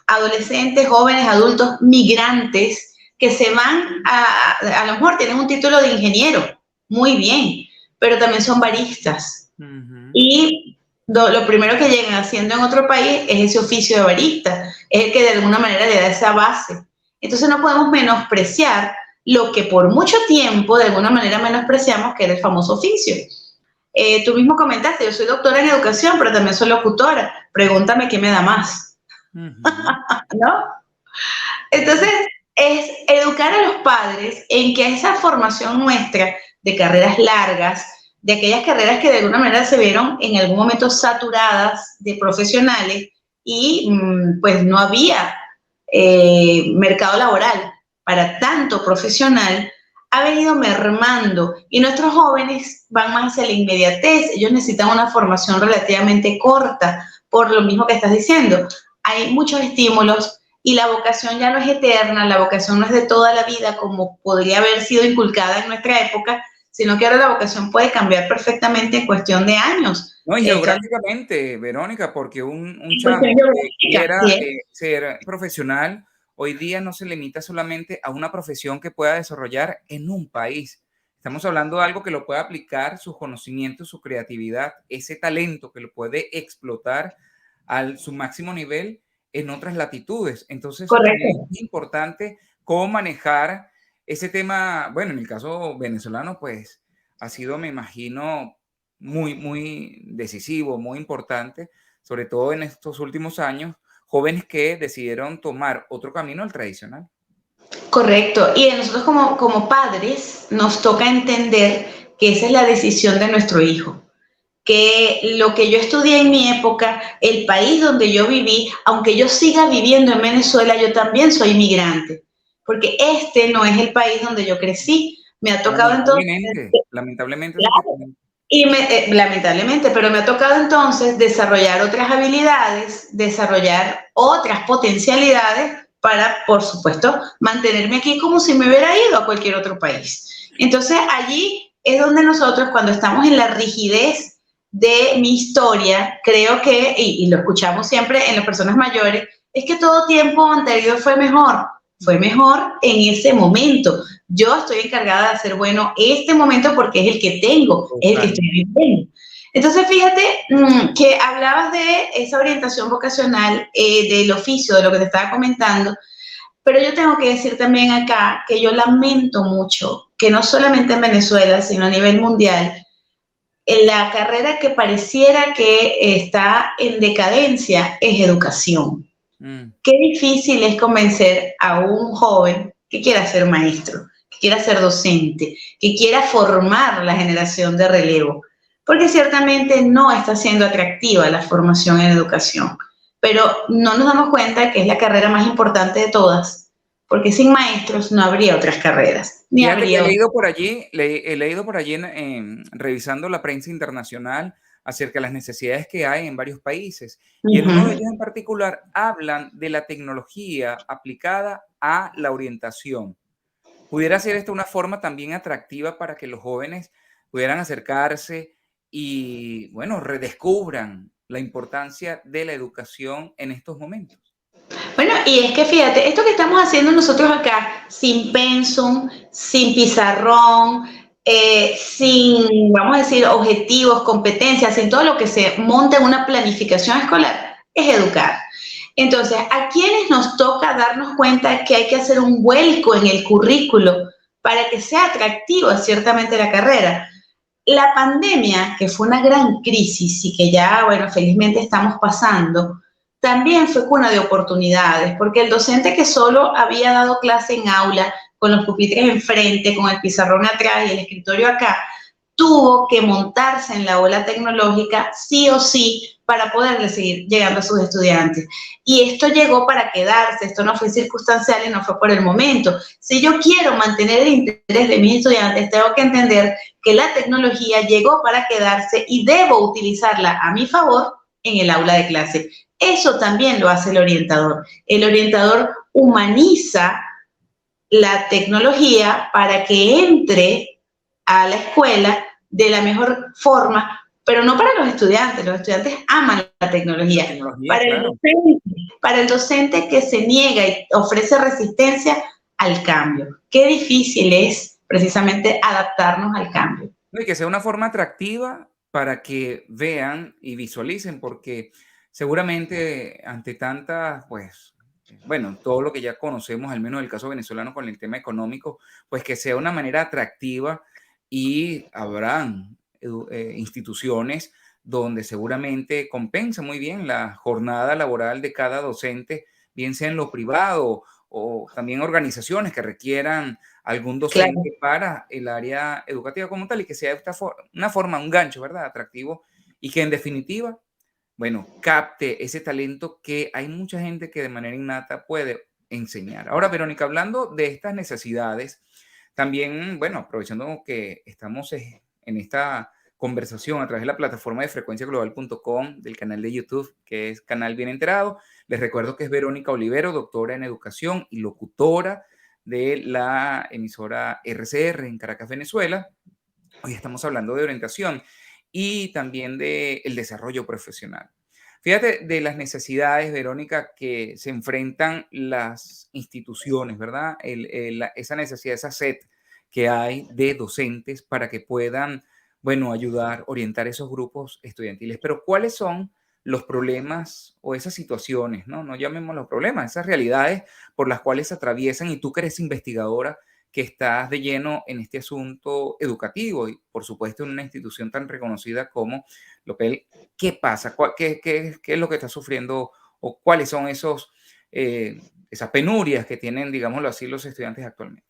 adolescentes, jóvenes, adultos, migrantes, que se van a lo mejor tienen un título de ingeniero, muy bien, pero también son baristas. Y lo primero que llegan haciendo en otro país es ese oficio de barista, es el que de alguna manera le da esa base. Entonces no podemos menospreciar lo que por mucho tiempo de alguna manera menospreciamos, que era el famoso oficio. Tú mismo comentaste, yo soy doctora en educación, pero también soy locutora. Pregúntame qué me da más. ¿No? Entonces, es educar a los padres en que esa formación nuestra de carreras largas, de aquellas carreras que de alguna manera se vieron en algún momento saturadas de profesionales y pues no había mercado laboral para tanto profesional, ha venido mermando y nuestros jóvenes van más hacia la inmediatez. Ellos necesitan una formación relativamente corta, por lo mismo que estás diciendo. Hay muchos estímulos y la vocación ya no es eterna, la vocación no es de toda la vida como podría haber sido inculcada en nuestra época, sino que ahora la vocación puede cambiar perfectamente en cuestión de años. No, y geográficamente, Verónica, porque un chamo que quiera ser profesional, hoy día no se limita solamente a una profesión que pueda desarrollar en un país. Estamos hablando de algo que lo puede aplicar, sus conocimientos, su creatividad, ese talento que lo puede explotar a su máximo nivel en otras latitudes. Entonces, eso también es importante, cómo manejar ese tema. Bueno, en el caso venezolano, pues ha sido, me imagino, muy decisivo, muy importante, sobre todo en estos últimos años, jóvenes que decidieron tomar otro camino al tradicional. Correcto. Y a nosotros como padres nos toca entender que esa es la decisión de nuestro hijo. Que lo que yo estudié en mi época, el país donde yo viví, aunque yo siga viviendo en Venezuela, yo también soy migrante, porque este no es el país donde yo crecí. Me ha tocado lamentablemente. Claro, lamentablemente, pero me ha tocado entonces desarrollar otras habilidades, desarrollar otras potencialidades para, por supuesto, mantenerme aquí como si me hubiera ido a cualquier otro país. Entonces, allí es donde nosotros, cuando estamos en la rigidez de mi historia, creo que, y lo escuchamos siempre en las personas mayores, es que todo tiempo anterior fue mejor en ese momento. Yo estoy encargada de hacer bueno este momento porque es el que tengo, es el que estoy viviendo. Entonces, fíjate que hablabas de esa orientación vocacional, del oficio, de lo que te estaba comentando, pero yo tengo que decir también acá que yo lamento mucho que no solamente en Venezuela, sino a nivel mundial, en la carrera que pareciera que está en decadencia es educación. Qué difícil es convencer a un joven que quiera ser maestro, que quiera ser docente, que quiera formar la generación de relevo, porque ciertamente no está siendo atractiva la formación en educación, pero no nos damos cuenta que es la carrera más importante de todas, porque sin maestros no habría otras carreras. Ni habría he leído por allí, he leído por allí revisando la prensa internacional acerca de las necesidades que hay en varios países. Y en uno de ellos en particular hablan de la tecnología aplicada a la orientación. ¿Pudiera ser esto una forma también atractiva para que los jóvenes pudieran acercarse y, bueno, redescubran la importancia de la educación en estos momentos? Bueno, y es que fíjate, esto que estamos haciendo nosotros acá, sin pensum, sin pizarrón, sin, vamos a decir, objetivos, competencias, sin todo lo que se monta en una planificación escolar, es educar. Entonces, ¿a quiénes nos toca darnos cuenta que hay que hacer un vuelco en el currículo para que sea atractiva ciertamente la carrera? La pandemia, que fue una gran crisis y que ya, bueno, felizmente estamos pasando, también fue cuna de oportunidades, porque el docente que solo había dado clase en aula, con los pupitres enfrente, con el pizarrón atrás y el escritorio acá, tuvo que montarse en la ola tecnológica sí o sí para poderle seguir llegando a sus estudiantes. Y esto llegó para quedarse, esto no fue circunstancial y no fue por el momento. Si yo quiero mantener el interés de mis estudiantes, tengo que entender que la tecnología llegó para quedarse y debo utilizarla a mi favor en el aula de clase. Eso también lo hace el orientador. El orientador humaniza la tecnología para que entre a la escuela de la mejor forma pero no para los estudiantes aman la La tecnología. tecnología, Para el claro. docente, para el docente que se niega y ofrece resistencia al cambio. Qué difícil es precisamente adaptarnos al cambio. No, y que sea una forma atractiva para que vean y visualicen, porque seguramente ante tantas, pues, bueno, todo lo que ya conocemos, al menos el caso venezolano con el tema económico, pues que sea una manera atractiva y habrán instituciones donde seguramente compensa muy bien la jornada laboral de cada docente, bien sea en lo privado o también organizaciones que requieran algún Claro. docente para el área educativa como tal y que sea una forma, un gancho, ¿verdad? Atractivo y que en definitiva, bueno, capte ese talento que hay mucha gente que de manera innata puede enseñar. Ahora, Verónica, hablando de estas necesidades, también, bueno, aprovechando que estamos en esta conversación a través de la plataforma de frecuenciaglobal.com, del canal de YouTube, que es Canal Bien Enterado, les recuerdo que es Verónica Olivero, doctora en educación y locutora de la emisora RCR en Caracas, Venezuela. Hoy estamos hablando de orientación y también de el desarrollo profesional. Fíjate de las necesidades, Verónica, que se enfrentan las instituciones, ¿verdad? Esa necesidad, esa sed que hay de docentes para que puedan, bueno, ayudar, orientar esos grupos estudiantiles. Pero ¿cuáles son los problemas o esas situaciones, no? No llamémoslos problemas, esas realidades por las cuales se atraviesan y tú que eres investigadora, que estás de lleno en este asunto educativo y, por supuesto, en una institución tan reconocida como Lopel. ¿Qué pasa? ¿Qué es lo que está sufriendo o cuáles son esas penurias que tienen, digámoslo así, los estudiantes actualmente?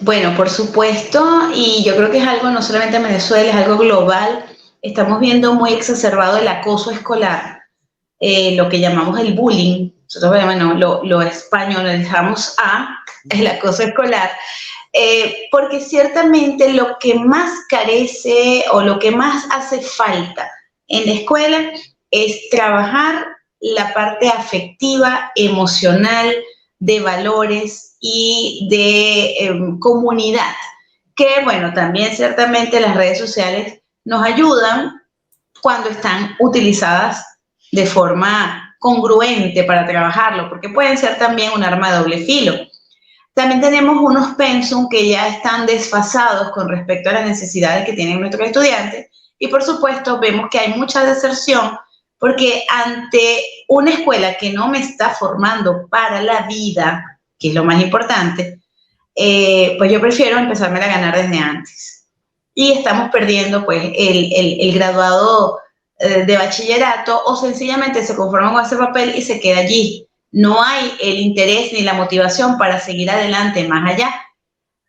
Bueno, por supuesto, y yo creo que es algo no solamente en Venezuela, es algo global. Estamos viendo muy exacerbado el acoso escolar, lo que llamamos el bullying. Nosotros bueno, lo españolizamos a el acoso escolar, porque ciertamente lo que más carece o lo que más hace falta en la escuela es trabajar la parte afectiva, emocional, de valores y de comunidad, que bueno, también ciertamente las redes sociales nos ayudan cuando están utilizadas de forma congruente para trabajarlo, porque pueden ser también un arma de doble filo. También tenemos unos pensum que ya están desfasados con respecto a las necesidades que tienen nuestros estudiantes y por supuesto vemos que hay mucha deserción porque ante una escuela que no me está formando para la vida, que es lo más importante, pues yo prefiero empezarme a ganar desde antes. Y estamos perdiendo pues el graduado de bachillerato o sencillamente se conforma con ese papel y se queda allí. No hay el interés ni la motivación para seguir adelante más allá.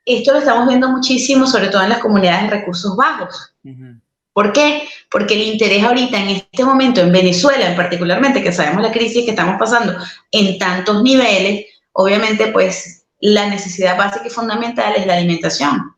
Esto lo estamos viendo muchísimo, sobre todo en las comunidades de recursos bajos. ¿Por qué? Porque el interés ahorita en este momento en Venezuela, en particularmente, que sabemos la crisis que estamos pasando en tantos niveles, obviamente pues la necesidad básica y fundamental es la alimentación,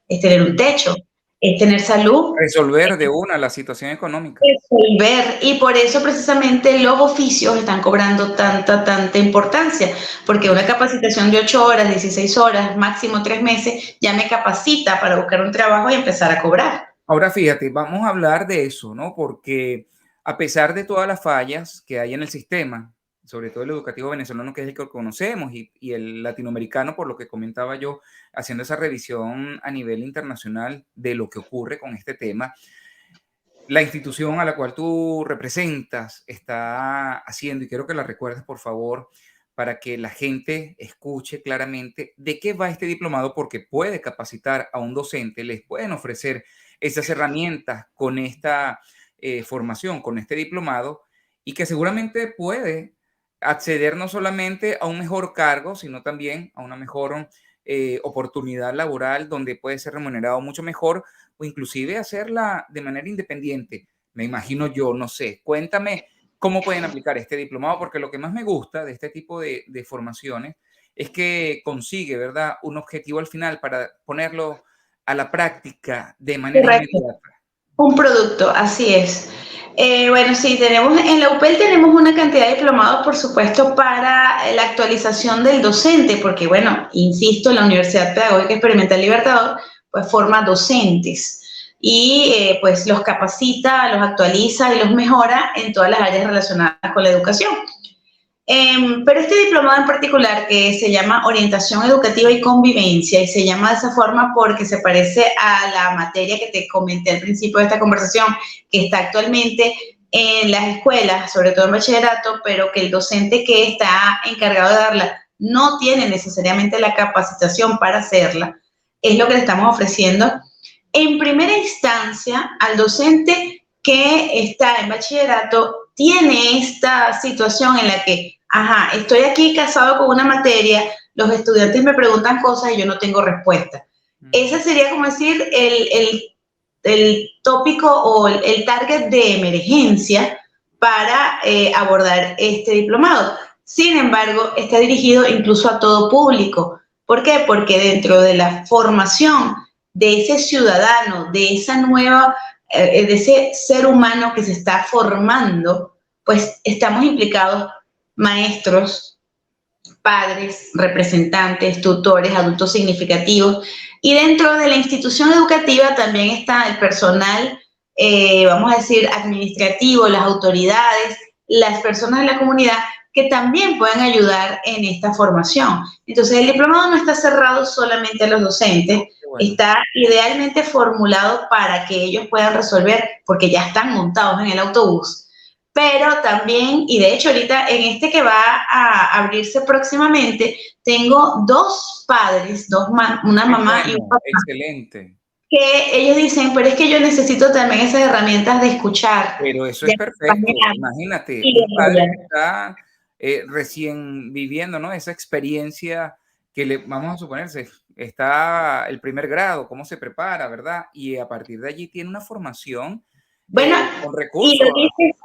es tener un techo, es tener salud. Resolver de una la situación económica. Resolver, y por eso precisamente los oficios están cobrando tanta importancia, porque una capacitación de 8 horas, 16 horas, máximo 3 meses, ya me capacita para buscar un trabajo y empezar a cobrar. Ahora fíjate, vamos a hablar de eso, ¿no? Porque a pesar de todas las fallas que hay en el sistema, sobre todo el educativo venezolano, que es el que conocemos, y el latinoamericano, por lo que comentaba yo, haciendo esa revisión a nivel internacional de lo que ocurre con este tema, la institución a la cual tú representas está haciendo, y quiero que la recuerdes, por favor, para que la gente escuche claramente de qué va este diplomado, porque puede capacitar a un docente, les pueden ofrecer esas herramientas con esta formación, con este diplomado, y que seguramente puede acceder no solamente a un mejor cargo, sino también a una mejor oportunidad laboral donde puede ser remunerado mucho mejor o inclusive hacerla de manera independiente. Me imagino yo, no sé. Cuéntame cómo pueden aplicar este diplomado, porque lo que más me gusta de este tipo de formaciones es que consigue, ¿verdad?, un objetivo al final para ponerlo a la práctica de manera Correcto. inmediata. Un producto, así es. Bueno, sí, tenemos, en la UPEL tenemos una cantidad de diplomados, por supuesto, para la actualización del docente, porque, bueno, insisto, la Universidad Pedagógica Experimental Libertador, pues forma docentes. y pues los capacita, los actualiza y los mejora en todas las áreas relacionadas con la educación. Pero este diplomado en particular, que se llama Orientación Educativa y Convivencia, y se llama de esa forma porque se parece a la materia que te comenté al principio de esta conversación, que está actualmente en las escuelas, sobre todo en bachillerato, pero que el docente que está encargado de darla no tiene necesariamente la capacitación para hacerla, es lo que le estamos ofreciendo. En primera instancia, al docente que está en bachillerato tiene esta situación en la que, ajá, estoy aquí casado con una materia, los estudiantes me preguntan cosas y yo no tengo respuesta. Ese sería como decir el tópico o el target de emergencia para abordar este diplomado. Sin embargo, está dirigido incluso a todo público. ¿Por qué? Porque dentro de la formación de ese ciudadano, de esa nueva, de ese ser humano que se está formando, pues estamos implicados maestros, padres, representantes, tutores, adultos significativos. Y dentro de la institución educativa también está el personal, vamos a decir, administrativo, las autoridades, las personas de la comunidad que también pueden ayudar en esta formación. Entonces, el diplomado no está cerrado solamente a los docentes, Bueno. está idealmente formulado para que ellos puedan resolver, porque ya están montados en el autobús, pero también, y de hecho ahorita en este que va a abrirse próximamente, tengo dos padres, una Qué mamá y un bueno, papá, excelente. que ellos dicen, pero es que yo necesito también esas herramientas de escuchar, Pero eso de es perfecto. acompañar Imagínate, y de un padre apoyar. que está recién viviendo, ¿no? Esa experiencia que le, vamos a suponerse, está el primer grado, cómo se prepara, ¿verdad? Y a partir de allí tiene una formación Bueno, con y recursos. lo dices,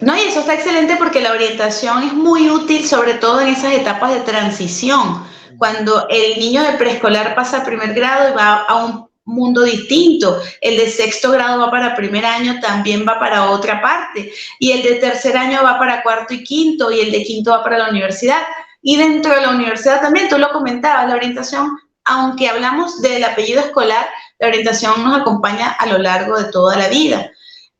no, y eso está excelente porque la orientación es muy útil, sobre todo en esas etapas de transición, cuando el niño de preescolar pasa a primer grado y va a un mundo distinto, el de sexto grado va para primer año, también va para otra parte, y el de tercer año va para cuarto y quinto, y el de quinto va para la universidad. Y dentro de la universidad también, tú lo comentabas, la orientación, aunque hablamos del apellido escolar, la orientación nos acompaña a lo largo de toda la vida.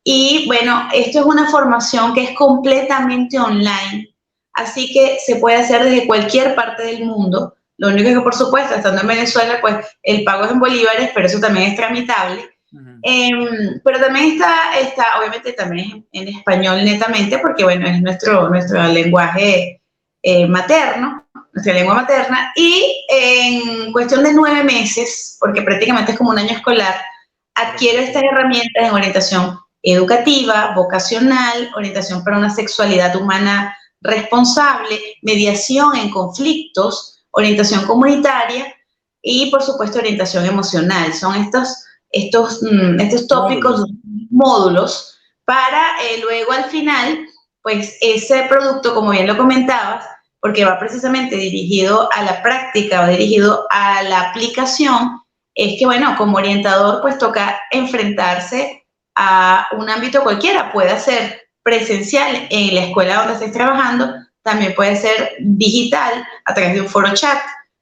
Y bueno, esto es una formación que es completamente online, así que se puede hacer desde cualquier parte del mundo. Lo único que, por supuesto, estando en Venezuela, pues el pago es en bolívares, pero eso también es tramitable. Ujú. Pero también está, obviamente, también en español netamente, porque bueno, es nuestro lenguaje materno, nuestra lengua materna. Y en cuestión de 9 meses, porque prácticamente es como un año escolar, adquiero estas herramientas en orientación educativa, vocacional, orientación para una sexualidad humana responsable, mediación en conflictos, orientación comunitaria y, por supuesto, orientación emocional. Son estos tópicos, Módulos. módulos, para luego al final, pues ese producto, como bien lo comentabas, porque va precisamente dirigido a la práctica o dirigido a la aplicación, es que, bueno, como orientador, pues toca enfrentarse a un ámbito cualquiera. Puede ser presencial en la escuela donde estés trabajando, también puede ser digital a través de un foro chat,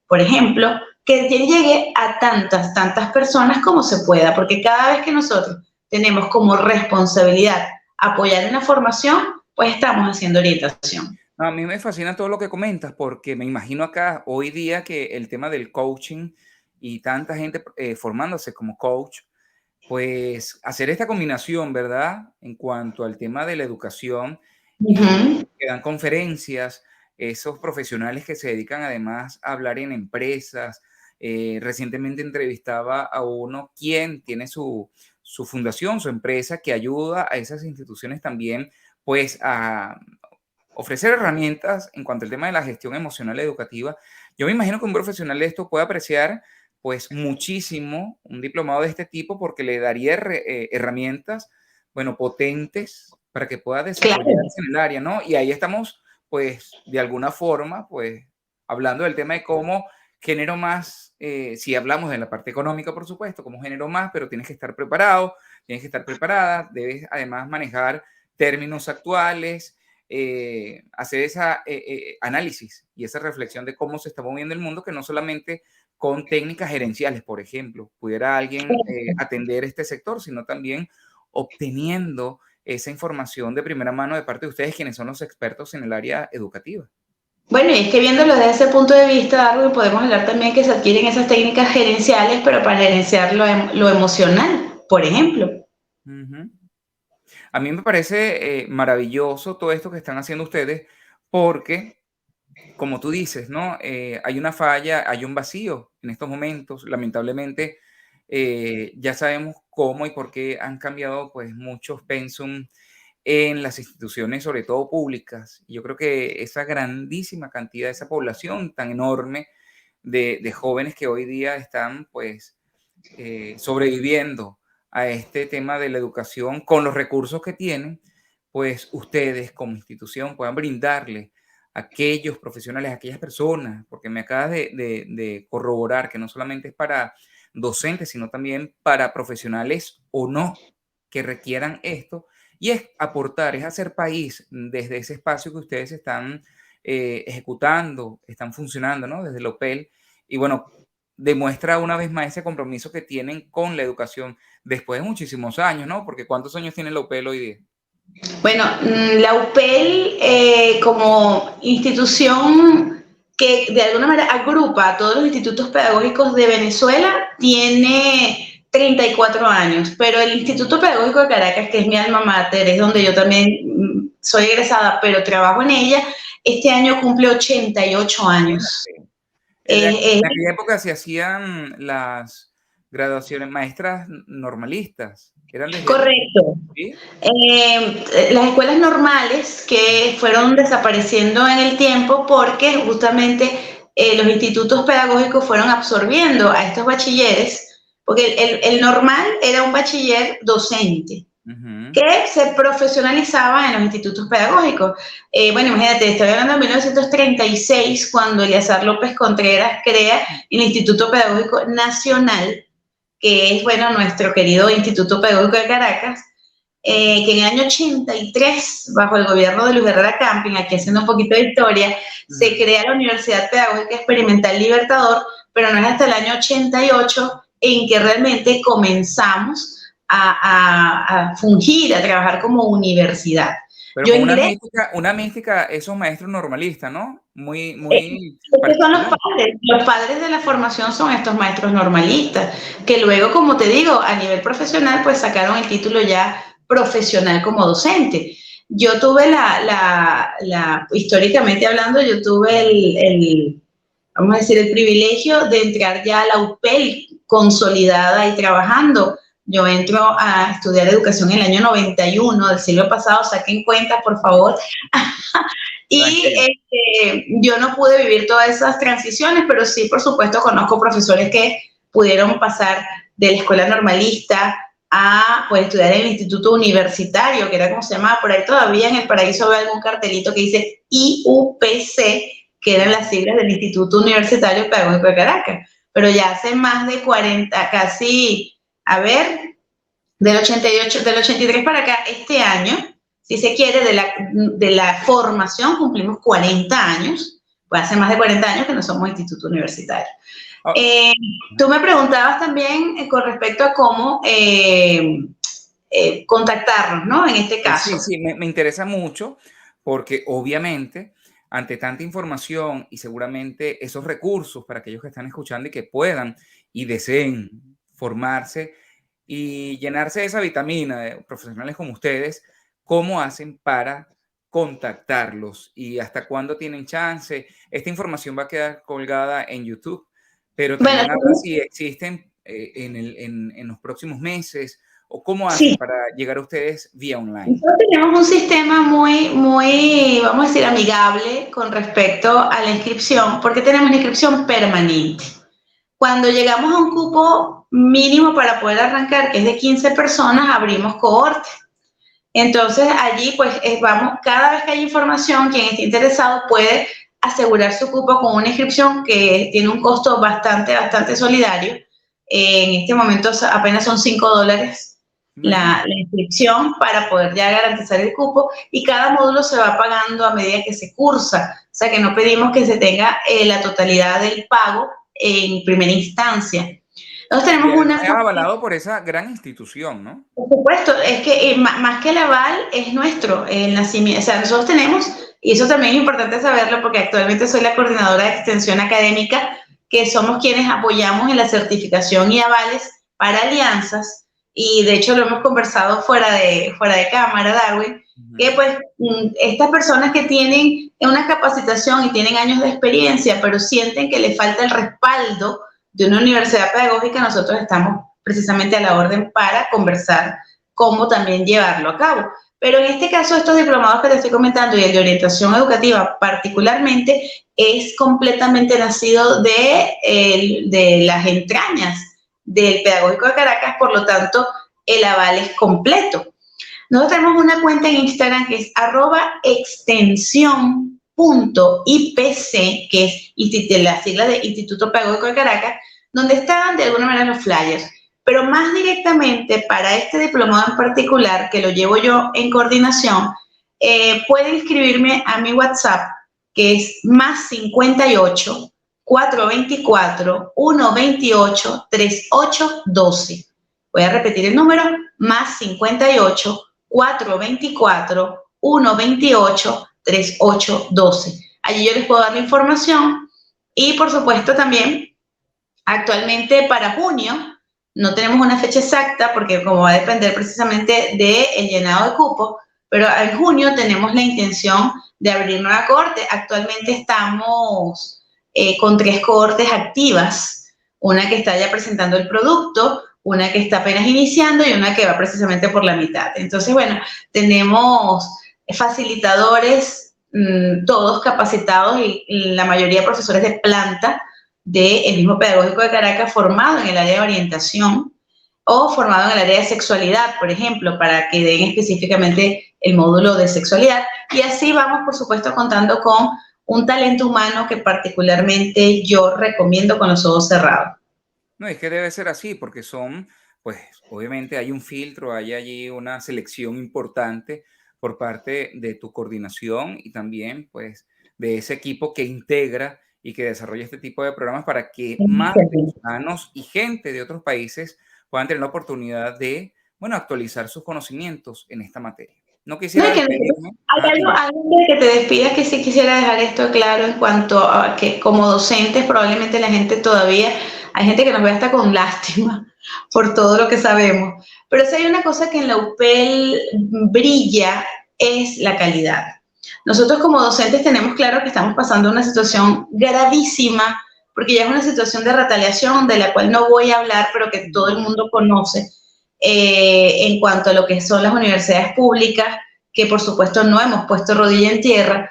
por ejemplo, que llegue a tantas personas como se pueda, porque cada vez que nosotros tenemos como responsabilidad apoyar en la formación, pues estamos haciendo orientación. A mí me fascina todo lo que comentas porque me imagino acá hoy día que el tema del coaching y tanta gente formándose como coach, pues hacer esta combinación, ¿verdad? En cuanto al tema de la educación y Ujú. que dan conferencias, esos profesionales que se dedican además a hablar en empresas. Recientemente entrevistaba a uno quien tiene su fundación, su empresa, que ayuda a esas instituciones también, pues a ofrecer herramientas en cuanto al tema de la gestión emocional educativa. Yo me imagino que un profesional de esto puede apreciar pues muchísimo un diplomado de este tipo porque le daría herramientas, bueno, potentes para que pueda Claro, desarrollarse en el área, ¿no? Y ahí estamos, pues, de alguna forma, pues, hablando del tema de cómo genero más, si hablamos de la parte económica, por supuesto, cómo genero más, pero tienes que estar preparado, tienes que estar preparada, debes además manejar términos actuales, hacer esa análisis y esa reflexión de cómo se está moviendo el mundo, que no solamente con técnicas gerenciales, por ejemplo. Pudiera alguien atender este sector, sino también obteniendo esa información de primera mano de parte de ustedes, quienes son los expertos en el área educativa. Bueno, y es que viéndolo desde ese punto de vista, Darwin, podemos hablar también que se adquieren esas técnicas gerenciales, pero para gerenciar lo emocional, por ejemplo. Ujú. A mí me parece maravilloso todo esto que están haciendo ustedes porque, como tú dices, ¿no? Hay una falla, hay un vacío en estos momentos. Lamentablemente, ya sabemos cómo y por qué han cambiado pues muchos pensum en las instituciones, sobre todo públicas. Y yo creo que esa grandísima cantidad, esa población tan enorme de jóvenes que hoy día están pues sobreviviendo a este tema de la educación con los recursos que tienen, pues ustedes como institución puedan brindarle a aquellos profesionales, a aquellas personas, porque me acabas de corroborar que no solamente es para docentes, sino también para profesionales o no que requieran esto, y es aportar, es hacer país desde ese espacio que ustedes están ejecutando, están funcionando, ¿no? Desde el OPEL. Y bueno, demuestra una vez más ese compromiso que tienen con la educación después de muchísimos años, ¿no? Porque ¿cuántos años tiene la UPEL hoy día? Bueno, la UPEL como institución que de alguna manera agrupa a todos los institutos pedagógicos de Venezuela tiene 34 años, pero el Instituto Pedagógico de Caracas, que es mi alma mater, es donde yo también soy egresada, pero trabajo en ella, este año cumple 88 años. En aquella época se hacían las graduaciones maestras normalistas. Eran desde... Correcto. ¿Sí? Las escuelas normales que fueron desapareciendo en el tiempo porque justamente los institutos pedagógicos fueron absorbiendo a estos bachilleres, porque el normal era un bachiller docente Uh-huh. que se profesionalizaba en los institutos pedagógicos. Bueno, imagínate, estoy hablando de 1936, cuando Eleazar López Contreras crea el Instituto Pedagógico Nacional, que es, bueno, nuestro querido Instituto Pedagógico de Caracas, que en el año 83, bajo el gobierno de Luis Herrera Camping, aquí haciendo un poquito de historia, se crea la Universidad Pedagógica Experimental Libertador, pero no es hasta el año 88 en que realmente comenzamos a fungir, a trabajar como universidad. Pero Yo con ingresé. una mística, esos maestros normalistas, ¿no? Muy Estos son particular. los padres de la formación son estos maestros normalistas, que luego, como te digo, a nivel profesional, pues sacaron el título ya profesional como docente. Yo tuve históricamente hablando, yo tuve vamos a decir, el privilegio de entrar ya a la UPEL consolidada y trabajando. Yo entro a estudiar educación en el año 91 del siglo pasado, saquen cuentas, por favor. Y yo no pude vivir todas esas transiciones, pero sí, por supuesto, conozco profesores que pudieron pasar de la escuela normalista a pues, estudiar en el instituto universitario, que era como se llamaba, por ahí todavía en el Paraíso veo algún cartelito que dice IUPC, que eran las siglas del Instituto Universitario Pedagógico de Caracas. Pero ya hace más de 40, casi, a ver, del 88, del 83 para acá, este año, si se quiere, de la formación cumplimos 40 años, pues hace más de 40 años que no somos instituto universitario. Tú me preguntabas también con respecto a cómo contactarnos, ¿no? En este caso. Sí, me interesa mucho porque obviamente ante tanta información y seguramente esos recursos para aquellos que están escuchando y que puedan y deseen formarse y llenarse de esa vitamina de profesionales como ustedes, ¿cómo hacen para contactarlos y hasta cuándo tienen chance? Esta información va a quedar colgada en YouTube, pero también Bueno, habla si existen en los próximos meses o cómo hacen sí. para llegar a ustedes vía online. Nosotros tenemos un sistema muy, vamos a decir, amigable con respecto a la inscripción, porque tenemos una inscripción permanente. Cuando llegamos a un cupo mínimo para poder arrancar, que es de 15 personas, abrimos cohorte. Entonces, allí, pues, vamos, cada vez que hay información, quien esté interesado puede asegurar su cupo con una inscripción que tiene un costo bastante solidario. En este momento apenas son $5 la inscripción para poder ya garantizar el cupo, y cada módulo se va pagando a medida que se cursa. O sea, que no pedimos que se tenga la totalidad del pago en primera instancia. Nosotros Y tenemos una... es avalado por esa gran institución, ¿no? Por supuesto, es que más que el aval es nuestro, el nacimiento. O sea, nosotros tenemos, y eso también es importante saberlo porque actualmente soy la coordinadora de extensión académica, que somos quienes apoyamos en la certificación y avales para alianzas, y de hecho lo hemos conversado fuera de cámara, Darwin, que pues estas personas que tienen una capacitación y tienen años de experiencia, pero sienten que les falta el respaldo de una universidad pedagógica, nosotros estamos precisamente a la orden para conversar cómo también llevarlo a cabo. Pero en este caso, estos diplomados que te estoy comentando y el de orientación educativa particularmente, es completamente nacido de las entrañas del Pedagógico de Caracas, por lo tanto, el aval es completo. Nosotros tenemos una cuenta en Instagram que es @extensión.ipc, que es la sigla de Instituto Pedagógico de Caracas, donde están de alguna manera los flyers. Pero más directamente para este diplomado en particular, que lo llevo yo en coordinación, pueden escribirme a mi WhatsApp, que es +58 424 128 3812. Voy a repetir el número, +58 424 128 3812. Allí yo les puedo dar la información y, por supuesto, también actualmente para junio, no tenemos una fecha exacta porque como va a depender precisamente del llenado de cupo, pero en junio tenemos la intención de abrir nueva cohorte. Actualmente estamos con 3 cohortes activas, una que está ya presentando el producto, una que está apenas iniciando y una que va precisamente por la mitad. Entonces, bueno, tenemos facilitadores, todos capacitados y la mayoría profesores de planta del mismo Pedagógico de Caracas, formado en el área de orientación o formado en el área de sexualidad, por ejemplo, para que den específicamente el módulo de sexualidad. Y así vamos, por supuesto, contando con un talento humano que particularmente yo recomiendo con los ojos cerrados. No, es que debe ser así, porque son, pues, obviamente hay un filtro, hay allí una selección importante por parte de tu coordinación y también, pues, de ese equipo que integra y que desarrolla este tipo de programas para que más venezolanos y gente de otros países puedan tener la oportunidad de, bueno, actualizar sus conocimientos en esta materia. No quisiera despedirme. Hay algo de que te despidas que sí quisiera dejar esto claro en cuanto a que como docentes probablemente la gente todavía, hay gente que nos ve hasta con lástima por todo lo que sabemos, pero si hay una cosa que en la UPEL brilla es la calidad. Nosotros como docentes tenemos claro que estamos pasando una situación gravísima, porque ya es una situación de retaliación de la cual no voy a hablar, pero que todo el mundo conoce, en cuanto a lo que son las universidades públicas, que por supuesto no hemos puesto rodilla en tierra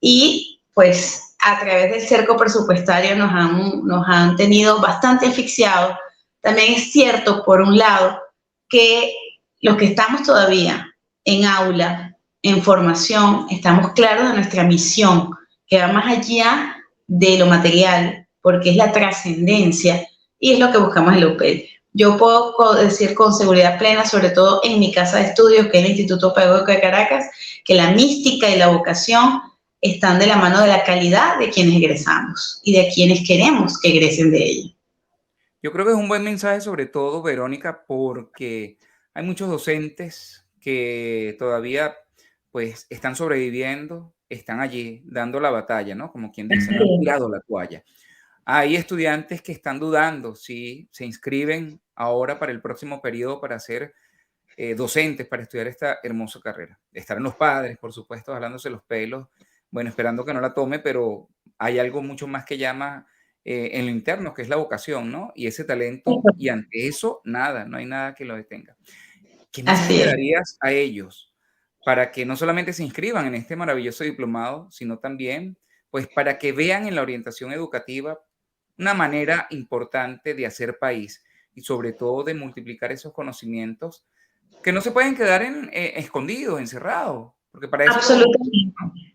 y pues a través del cerco presupuestario nos han tenido bastante asfixiados. También es cierto, por un lado, que los que estamos todavía en aula, en formación, estamos claros de nuestra misión, que va más allá de lo material, porque es la trascendencia y es lo que buscamos en la UPEL. Yo puedo decir con seguridad plena, sobre todo en mi casa de estudios, que es el Instituto Pedagógico de Caracas, que la mística y la vocación están de la mano de la calidad de quienes egresamos y de quienes queremos que egresen de ella. Yo creo que es un buen mensaje, sobre todo, Verónica, porque hay muchos docentes que todavía pues están sobreviviendo, están allí dando la batalla, ¿no? Como quien dice, no han tirado la toalla. Hay estudiantes que están dudando si se inscriben ahora para el próximo periodo para ser docentes, para estudiar esta hermosa carrera. Estarán los padres, por supuesto, jalándose los pelos, bueno, esperando que no la tome, pero hay algo mucho más que llama en lo interno, que es la vocación, ¿no? Y ese talento, y ante eso, nada, no hay nada que lo detenga. ¿Qué mensaje le darías a ellos para que no solamente se inscriban en este maravilloso diplomado, sino también, pues, para que vean en la orientación educativa una manera importante de hacer país y sobre todo de multiplicar esos conocimientos que no se pueden quedar escondidos, encerrados, porque para eso... Absolutamente.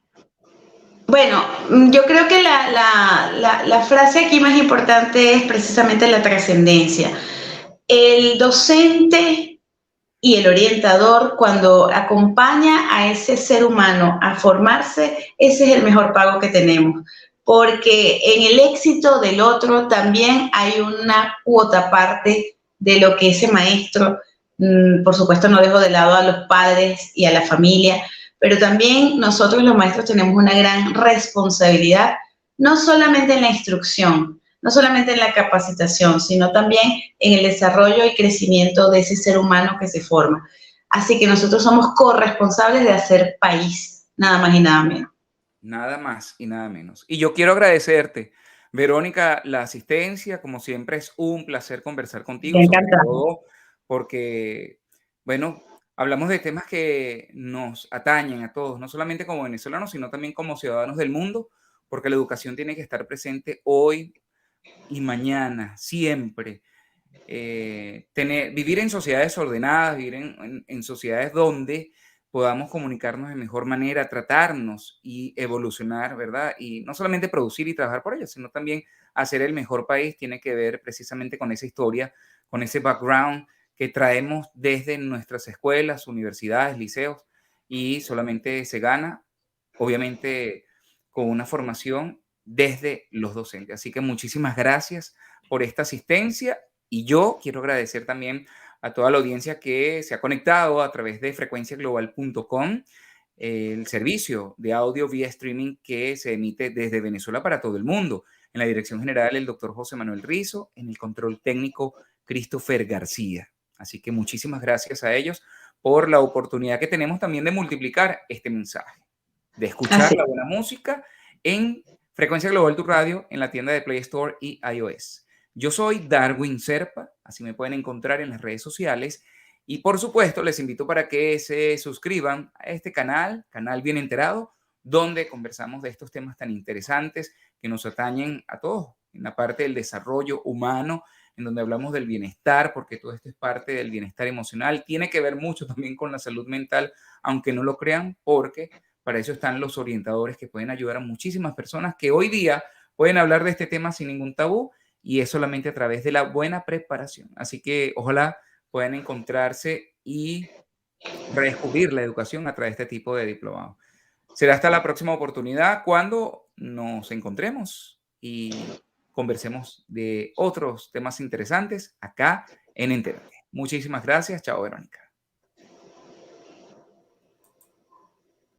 Bueno, yo creo que la frase aquí más importante es precisamente la trascendencia. El docente y el orientador, cuando acompaña a ese ser humano a formarse, ese es el mejor pago que tenemos. porque en el éxito del otro también hay una cuota parte de lo que ese maestro, por supuesto no dejo de lado a los padres y a la familia, pero también nosotros los maestros tenemos una gran responsabilidad, no solamente en la instrucción, no solamente en la capacitación, sino también en el desarrollo y crecimiento de ese ser humano que se forma. Así que nosotros somos corresponsables de hacer país, nada más y nada menos. Nada más y nada menos. Y yo quiero agradecerte, Verónica, la asistencia. Como siempre, es un placer conversar contigo, sobre Encantada. todo porque, bueno, hablamos de temas que nos atañen a todos, no solamente como venezolanos, sino también como ciudadanos del mundo, porque la educación tiene que estar presente hoy y mañana, siempre. Vivir en sociedades ordenadas, vivir en sociedades donde podamos comunicarnos de mejor manera, tratarnos y evolucionar, ¿verdad? Y no solamente producir y trabajar por ellas, sino también hacer el mejor país, tiene que ver precisamente con esa historia, con ese background que traemos desde nuestras escuelas, universidades, liceos, y solamente se gana, obviamente, con una formación desde los docentes. Así que muchísimas gracias por esta asistencia y yo quiero agradecer también a toda la audiencia que se ha conectado a través de frecuenciaglobal.com, el servicio de audio vía streaming que se emite desde Venezuela para todo el mundo. En la dirección general, el doctor José Manuel Rizo, en el control técnico, Christopher García. Así que muchísimas gracias a ellos por la oportunidad que tenemos también de multiplicar este mensaje, de escuchar Así. la buena música en Frecuencia Global Tu Radio, en la tienda de Play Store y iOS. Yo soy Darwin Serpa, así me pueden encontrar en las redes sociales. Y por supuesto, les invito para que se suscriban a este canal, Canal Bien Enterado, donde conversamos de estos temas tan interesantes que nos atañen a todos, en la parte del desarrollo humano, en donde hablamos del bienestar, porque todo esto es parte del bienestar emocional. Tiene que ver mucho también con la salud mental, aunque no lo crean, porque para eso están los orientadores que pueden ayudar a muchísimas personas que hoy día pueden hablar de este tema sin ningún tabú y es solamente a través de la buena preparación. Así que ojalá puedan encontrarse y redescubrir la educación a través de este tipo de diplomado. Será hasta la próxima oportunidad cuando nos encontremos y conversemos de otros temas interesantes acá en Entérate. Muchísimas gracias. Chao, Verónica.